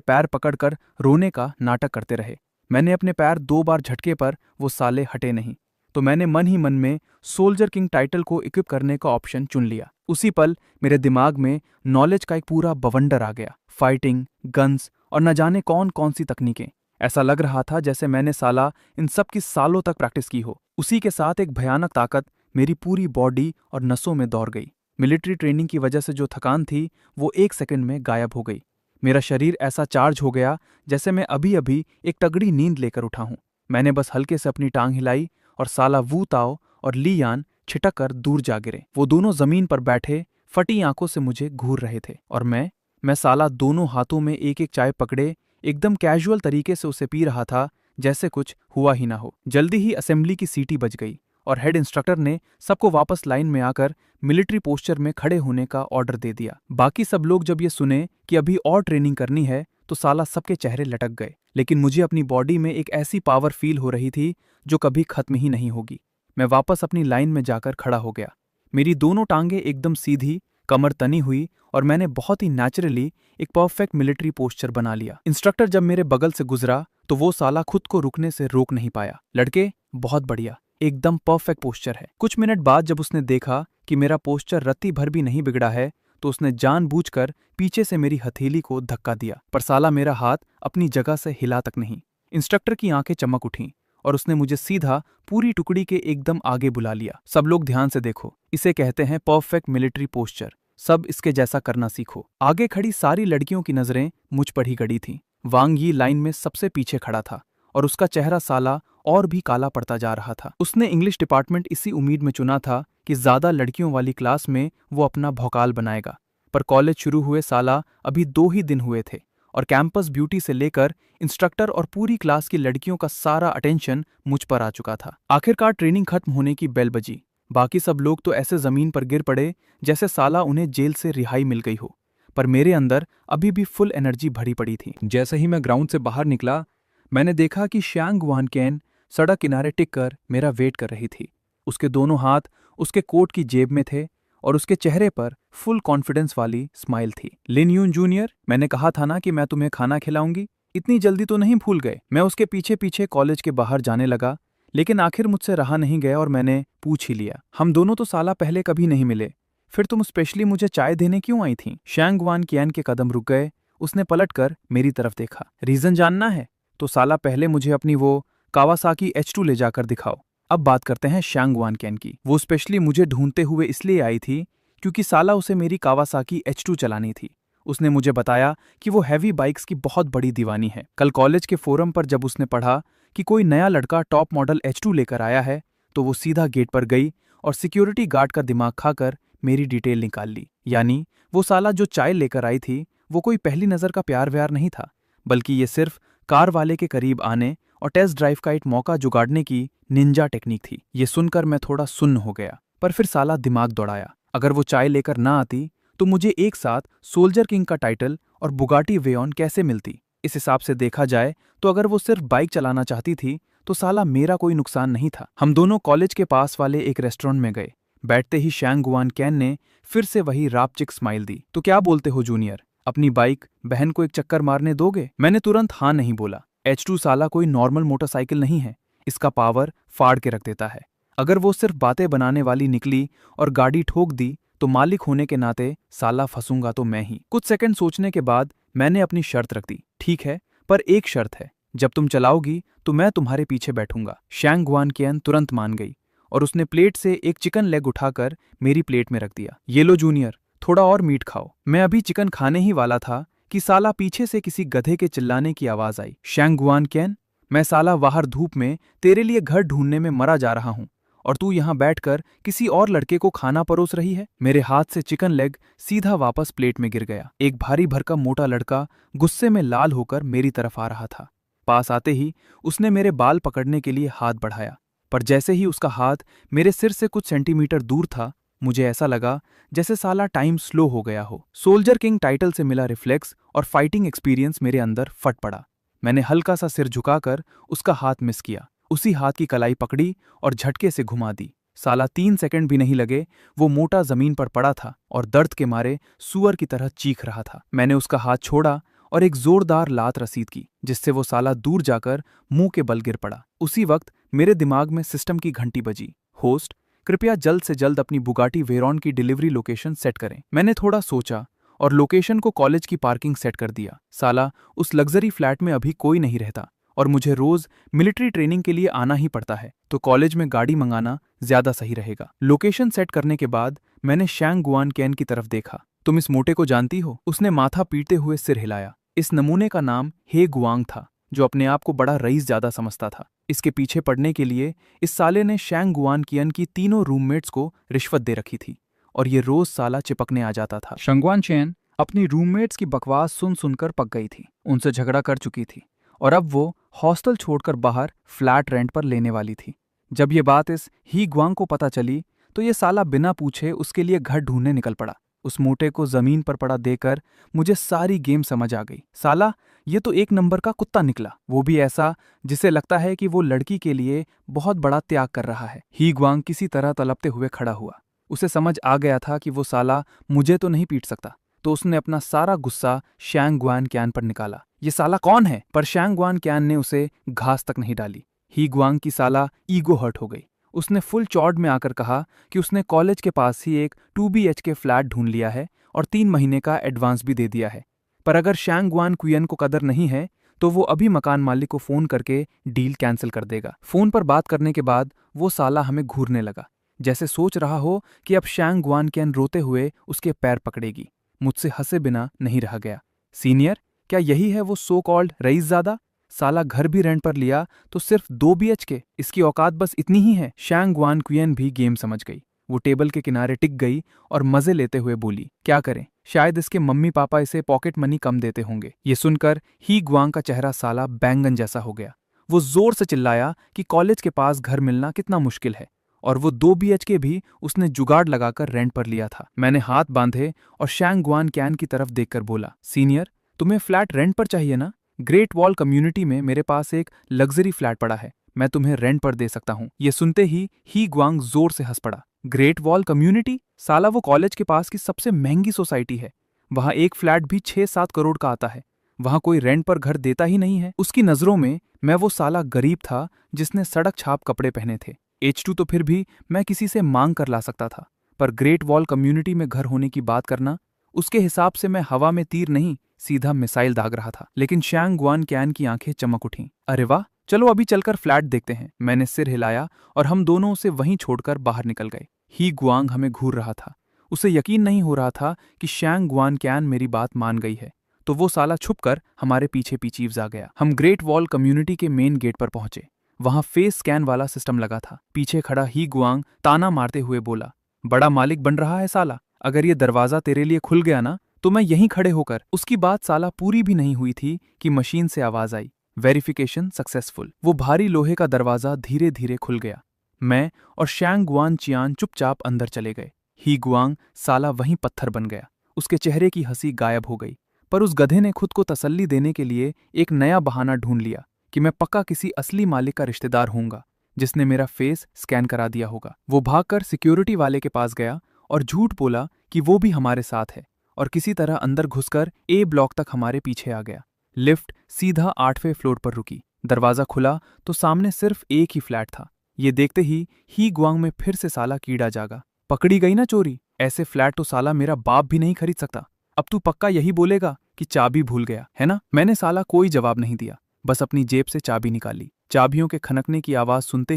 पैर पकड़कर रोने का नाटक करते रहे। मैंने अपने पैर 2 बार झटके पर वो साले हटे नहीं, तो मैंने मन ही मन में सोल्जर किंग टाइटल को इक्विप करने का ऑप्शन चुन लिया। उसी पल मेरे दिमाग में नॉलेज का एक पूरा बवंडर आ गया। फाइटिंग, गन्स और न जाने कौन कौन सी तकनीकें। ऐसा लग रहा था जैसे मैंने साला इन सब की सालों तक प्रैक्टिस की हो। उसी के साथ एक भयानक ताकत मेरी पूरी बॉडी और नसों में दौड़ गई। मिलिट्री ट्रेनिंग की वजह से जो थकान थी वो 1 सेकंड में गायब हो गई। मेरा शरीर ऐसा चार्ज हो गया जैसे मैं अभी अभी एक तगड़ी नींद लेकर उठा हूं। मैंने बस हल्के से अपनी टांग हिलाई और साला वू ताओ और ली यान छिटक कर दूर जा गिरे। वो दोनों जमीन पर बैठे फटी आंखों से मुझे घूर रहे थे और मैं साला दोनों हाथों में एक एक चाय पकड़े एकदम कैजुअल तरीके से उसे पी रहा था जैसे कुछ हुआ ही ना हो। जल्दी ही असेंबली की सीटी बज गई और हेड इंस्ट्रक्टर ने सबको वापस लाइन में आकर मिलिट्री पोस्चर में खड़े होने का ऑर्डर दे दिया। बाकी सब लोग जब ये सुने कि अभी और ट्रेनिंग करनी है तो साला सबके चेहरे लटक गए, लेकिन मुझे अपनी बॉडी में एक ऐसी पावर फील हो रही थी जो कभी खत्म ही नहीं होगी। मैं वापस अपनी लाइन में जाकर खड़ा हो गया। मेरी दोनों टांगें एकदम सीधी, कमर तनी हुई और मैंने बहुत ही नेचुरली एक परफेक्ट मिलिट्री पोस्चर बना लिया। इंस्ट्रक्टर जब मेरे बगल से गुजरा तो वो साला खुद को रुकने से रोक नहीं पाया। लड़के, बहुत बढ़िया, एकदम परफेक्ट पोस्चर है। कुछ मिनट बाद जब उसने देखा कि मेरा पोस्चर रत्ती भर भी नहीं बिगड़ा है तो उसने जानबूझकर पीछे से मेरी हथेली को धक्का दिया, पर साला मेरा हाथ अपनी जगह से हिला तक नहीं। इंस्ट्रक्टर की आंखें चमक उठीं और उसने मुझे सीधा पूरी टुकड़ी के एकदम आगे बुला लिया। सब लोग ध्यान से देखो, इसे कहते हैं परफेक्ट मिलिट्री पोस्चर। सब इसके जैसा करना सीखो। आगे खड़ी सारी लड़कियों की नजरें मुझ पर ही गड़ी थीं। वांग यी लाइन में सबसे पीछे खड़ा था और उसका चेहरा साला और भी काला पड़ता जा रहा था। उसने इंग्लिश डिपार्टमेंट इसी उम्मीद में चुना था कि ज्यादा लड़कियों वाली क्लास में वो अपना भौकाल बनाएगा। पर कॉलेज शुरू हुए साला अभी 2 ही दिन हुए थे और कैंपस ब्यूटी से लेकर इंस्ट्रक्टर और पूरी क्लास की लड़कियों का सारा अटेंशन मुझ पर आ चुका था। आखिरकार ट्रेनिंग खत्म होने की बेल बजी। बाकी सब लोग तो ऐसे जमीन पर गिर पड़े जैसे साला उन्हें जेल से रिहाई मिल गई हो, पर मेरे अंदर अभी भी फुल एनर्जी भरी पड़ी थी। जैसे ही मैं ग्राउंड से बाहर निकला, मैंने देखा कि शैंग वानकेन सड़क किनारे टिक कर मेरा वेट कर रही थी। उसके दोनों हाथ उसके कोट की जेब में थे और उसके चेहरे पर फुल कॉन्फिडेंस वाली स्माइल थी। लिन यून जूनियर, मैंने कहा था ना कि मैं तुम्हें खाना खिलाऊंगी, इतनी जल्दी तो नहीं भूल गए। मैं उसके पीछे पीछे कॉलेज के बाहर जाने लगा, लेकिन आखिर मुझसे रहा नहीं गया और मैंने पूछ ही लिया, हम दोनों तो साला पहले कभी नहीं मिले, फिर तुम स्पेशली मुझे चाय देने क्यों आई थी? शैंग वानकेन के कदम रुक गए। उसने पलटकर मेरी तरफ देखा। रीजन जानना है तो साला पहले मुझे अपनी वो कावासाकी H2 ले जाकर दिखाओ। अब बात करते हैं शैंग वानकेन की। वो स्पेशली मुझे ढूंढते हुए इसलिए आई थी क्योंकि साला उसे मेरी कावासाकी H2 चलानी थी। उसने मुझे बताया कि वो हैवी बाइक्स की बहुत बड़ी दीवानी है। कल कॉलेज के फोरम पर जब उसने पढ़ा कि कोई नया लड़का टॉप मॉडल H2 लेकर आया है, तो वो सीधा गेट पर गई और सिक्योरिटी गार्ड का दिमाग खाकर मेरी डिटेल निकाल ली। यानी वो साला जो चाय लेकर आई थी वो कोई पहली नजर का प्यार व्यार नहीं था, बल्कि ये सिर्फ कार वाले के करीब आने और टेस्ट ड्राइव का एक मौका जुगाड़ने की निंजा टेक्निक थी। ये सुनकर मैं थोड़ा सुन्न हो गया, पर फिर साला दिमाग दौड़ाया। अगर वो चाय लेकर ना आती तो मुझे एक साथ सोल्जर किंग का टाइटल और बुगाटी वेयॉन कैसे मिलती? इस हिसाब से देखा जाए तो अगर वो सिर्फ बाइक चलाना चाहती थी तो साला मेरा कोई नुकसान नहीं था। हम दोनों कॉलेज के पास वाले एक रेस्टोरेंट में गए। बैठते ही शैंग वानकेन ने फिर से वही रापचिक स्माइल दी। तो क्या बोलते हो जूनियर, अपनी बाइक बहन को एक चक्कर मारने दोगे? मैंने तुरंत हाँ नहीं बोला। H2 साला कोई नॉर्मल मोटरसाइकिल नहीं है, इसका पावर फाड़ के रख देता है। अगर वो सिर्फ बातें बनाने वाली निकली और गाड़ी ठोक दी तो मालिक होने के नाते साला फंसूंगा तो मैं ही। कुछ सेकंड सोचने के बाद मैंने अपनी शर्त रख दी। ठीक है, पर एक शर्त है, जब तुम चलाओगी तो मैं तुम्हारे पीछे बैठूंगा। शैंग वानकेन तुरंत मान गई और उसने प्लेट से एक चिकन लेग उठाकर मेरी प्लेट में रख दिया। ये लो जूनियर, थोड़ा और मीट खाओ। मैं अभी चिकन खाने ही वाला था कि साला पीछे से किसी गधे के चिल्लाने की आवाज आई। शैंग वानकेन, मैं साला बाहर धूप में तेरे लिए घर ढूंढने में मरा जा रहा हूं और तू यहां बैठकर किसी और लड़के को खाना परोस रही है। मेरे हाथ से चिकन लेग सीधा वापस प्लेट में गिर गया। एक भारी भरकम मोटा लड़का गुस्से में लाल होकर मेरी तरफ आ रहा था। पास आते ही उसने मेरे बाल पकड़ने के लिए हाथ बढ़ाया, पर जैसे ही उसका हाथ मेरे सिर से कुछ सेंटीमीटर दूर था, मुझे ऐसा लगा जैसे साला टाइम स्लो हो गया हो। सोल्जर किंग टाइटल से मिला रिफ्लेक्स और फाइटिंग एक्सपीरियंस मेरे अंदर फट पड़ा। मैंने हल्का सा सिर झुकाकर उसका हाथ मिस किया, उसी हाथ की कलाई पकड़ी और झटके से घुमा दी। साला 3 सेकंड भी नहीं लगे, वो मोटा जमीन पर पड़ा था और दर्द के मारे सुअर की तरह चीख रहा था। मैंने उसका हाथ छोड़ा और एक जोरदार लात रसीद की, जिससे वो साला दूर जाकर मुंह के बल गिर पड़ा। उसी वक्त मेरे दिमाग में सिस्टम की घंटी बजी। होस्ट, कृपया जल्द से जल्द अपनी बुगाटी वेरॉन की डिलीवरी लोकेशन सेट करें। मैंने थोड़ा सोचा और लोकेशन को कॉलेज की पार्किंग सेट कर दिया। साला उस लग्जरी फ्लैट में अभी कोई नहीं रहता और मुझे रोज मिलिट्री ट्रेनिंग के लिए आना ही पड़ता है, तो कॉलेज में गाड़ी मंगाना ज्यादा सही रहेगा। लोकेशन सेट करने के बाद मैंने शैंग वानकेन की तरफ देखा। तुम इस मोटे को जानती हो? उसने माथा पीटते हुए सिर हिलाया। इस नमूने का नाम हे गुआंग था, जो अपने आप को बड़ा रईस ज्यादा समझता था। इसके पीछे पड़ने के लिए इस साले ने शैंग वानकेन की तीनों रूममेट्स को रिश्वत दे रखी थी और ये रोज साला चिपकने आ जाता था। शैंग वानकेन अपनी रूममेट्स की बकवास सुन सुनकर पक गई थी, उनसे झगड़ा कर चुकी थी और अब वो हॉस्टल छोड़कर बाहर फ्लैट रेंट पर लेने वाली थी। जब ये बात इस ही गुआंग को पता चली तो ये साला बिना पूछे उसके लिए घर ढूंढने निकल पड़ा। उस मोटे को जमीन पर पड़ा देकर मुझे सारी गेम समझ आ गई। साला ये तो एक नंबर का कुत्ता निकला, वो भी ऐसा जिसे लगता है कि वो लड़की के लिए बहुत बड़ा त्याग कर रहा है। ही गुआंग किसी तरह तलपते हुए खड़ा हुआ। उसे समझ आ गया था कि वो साला मुझे तो नहीं पीट सकता, तो उसने अपना सारा गुस्सा शैंग वानकेन पर निकाला। ये साला कौन है? पर शैंग वानकेन ने उसे घास तक नहीं डाली। ही गुआंग की साला ईगो हर्ट हो गई। उसने फुल चौड़ में आकर कहा कि उसने कॉलेज के पास ही एक 2 BHK फ्लैट ढूंढ लिया है और 3 महीने का एडवांस भी दे दिया है। पर अगर शैंग वानकेन को कदर नहीं है तो वो अभी मकान मालिक को फोन करके डील कैंसिल कर देगा। फोन पर बात करने के बाद वो साला हमें घूरने लगा, जैसे सोच रहा हो कि अब शैंग गुआन कैन रोते हुए उसके पैर पकड़ेगी। मुझसे हंसे बिना नहीं रह गया। सीनियर, क्या यही है वो सो कॉल्ड रईसजादा? साला घर भी रेंट पर लिया तो सिर्फ 2 BHK, इसकी औकात बस इतनी ही है। शैंग गुआन क्वियन भी गेम समझ गई। वो टेबल के किनारे टिक गई और मजे लेते हुए बोली, क्या करें, शायद इसके मम्मी पापा इसे पॉकेट मनी कम देते होंगे। ये सुनकर ही गुआंग का चेहरा साला बैंगन जैसा हो गया। वो जोर से चिल्लाया कि कॉलेज के पास घर मिलना कितना मुश्किल है, और वो 2 BHK भी उसने जुगाड़ लगाकर रेंट पर लिया था। मैंने हाथ बांधे और शैंग गुआन कैन की तरफ देखकर बोला, सीनियर, तुम्हें फ्लैट रेंट पर चाहिए ना? ग्रेट वॉल कम्युनिटी में मेरे पास एक लग्जरी फ्लैट पड़ा है, मैं तुम्हें रेंट पर दे सकता हूँ। ये सुनते ही गुआंग जोर से हंस पड़ा। Great wall community? साला वो कॉलेज के पास की सबसे महंगी सोसाइटी है। वहां एक फ्लैट भी 6-7 करोड़ का आता है। वहां कोई रेंट पर घर देता ही नहीं है। उसकी नजरों में मैं वो साला गरीब था जिसने सड़क छाप कपड़े पहने थे। H2 तो फिर भी मैं किसी से मांग कर ला सकता था, पर ग्रेट वॉल कम्युनिटी में घर होने की बात करना, उसके हिसाब से मैं हवा में तीर नहीं, सीधा मिसाइल दाग रहा था। लेकिन शैंग गुआन कैन की आंखें चमक उठीं। अरे वाह, चलो अभी चलकर फ्लैट देखते हैं। मैंने सिर हिलाया और हम दोनों उसे वहीं छोड़कर बाहर निकल गए। ही गुआंग हमें घूर रहा था। उसे यकीन नहीं हो रहा था कि शैंग गुआन कैन मेरी बात मान गई है, तो वो साला छुपकर हमारे पीछे पीछे आ गया। हम ग्रेट वॉल कम्युनिटी के मेन गेट पर पहुंचे। वहां फेस स्कैन वाला सिस्टम लगा था। पीछे खड़ा ही गुआंग ताना मारते हुए बोला, बड़ा मालिक बन रहा है साला, अगर ये दरवाजा तेरे लिए खुल गया ना तो मैं यहीं खड़े होकर। उसकी बात साला पूरी भी नहीं हुई थी कि मशीन से आवाज आई, वेरिफिकेशन सक्सेसफुल। वो भारी लोहे का दरवाजा धीरे धीरे खुल गया। मैं और शैंग गुआन चियान चुपचाप अंदर चले गए। ही गुआंग साला वहीं पत्थर बन गया। उसके चेहरे की हंसी गायब हो गई। पर उस गधे ने खुद को तसल्ली देने के लिए एक नया बहाना ढूंढ लिया कि मैं पक्का किसी असली मालिक का रिश्तेदार होऊंगा जिसने मेरा फेस स्कैन करा दिया होगा। वो भागकर सिक्योरिटी वाले के पास गया और झूठ बोला कि वो भी हमारे साथ है, और किसी तरह अंदर घुसकर A ब्लॉक तक हमारे पीछे आ गया। लिफ्ट सीधा 8वें फ्लोर पर रुकी। दरवाजा खुला तो सामने सिर्फ एक ही फ्लैट था। ये देखते ही गुआंग में फिर से साला कीड़ा जागा। पकड़ी गई ना चोरी, ऐसे फ्लैट तो साला मेरा बाप भी नहीं खरीद सकता। अब तू पक्का यही बोलेगा कि चाबी भूल गया है ना? मैंने साला कोई जवाब नहीं दिया, बस अपनी जेब से चाबी निकाली। चाबियों के खनकने की आवाज सुनते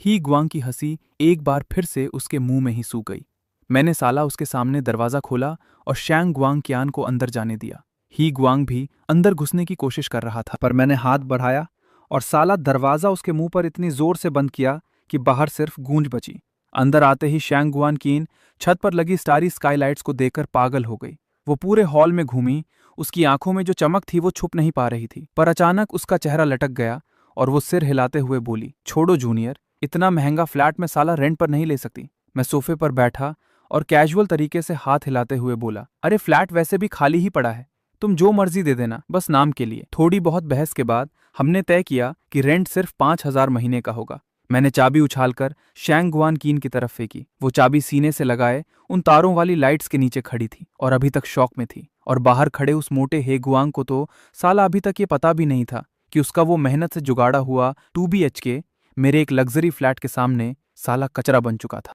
ही गुआंग की हंसी एक बार फिर से उसके मुंह में ही सूख गई। मैंने साला उसके सामने दरवाजा खोला और शैंग गुआंग क्यान को अंदर जाने दिया। ही गुआंग भी अंदर घुसने की कोशिश कर रहा था, पर मैंने हाथ बढ़ाया और साला दरवाजा उसके मुंह पर इतनी जोर से बंद किया कि बाहर सिर्फ गूंज बची। अंदर आते ही शैंग गुआन कीन छत पर लगी स्टारी स्काईलाइट्स को देखकर पागल हो गई। वो पूरे हॉल में घूमी। उसकी आंखों में जो चमक थी वो छुप नहीं पा रही थी, पर अचानक उसका चेहरा लटक गया और वो सिर हिलाते हुए बोली, छोड़ो जूनियर, इतना महंगा फ्लैट में साला रेंट पर नहीं ले सकती। मैं सोफे पर बैठा और कैजुअल तरीके से हाथ हिलाते हुए बोला, अरे फ्लैट वैसे भी खाली ही पड़ा है, तुम जो मर्जी दे देना, बस नाम के लिए। थोड़ी बहुत बहस के बाद हमने तय किया कि रेंट सिर्फ 5,000 महीने का होगा। मैंने चाबी उछालकर शैंग गुआन कीन की तरफ फेंकी। वो चाबी सीने से लगाए उन तारों वाली लाइट्स के नीचे खड़ी थी और अभी तक शॉक में थी। और बाहर खड़े उस मोटे हे गुआंग को तो साला अभी तक ये पता भी नहीं था कि उसका वो मेहनत से जुगाड़ा हुआ 2 BHK मेरे एक लग्जरी फ्लैट के सामने साला कचरा बन चुका था।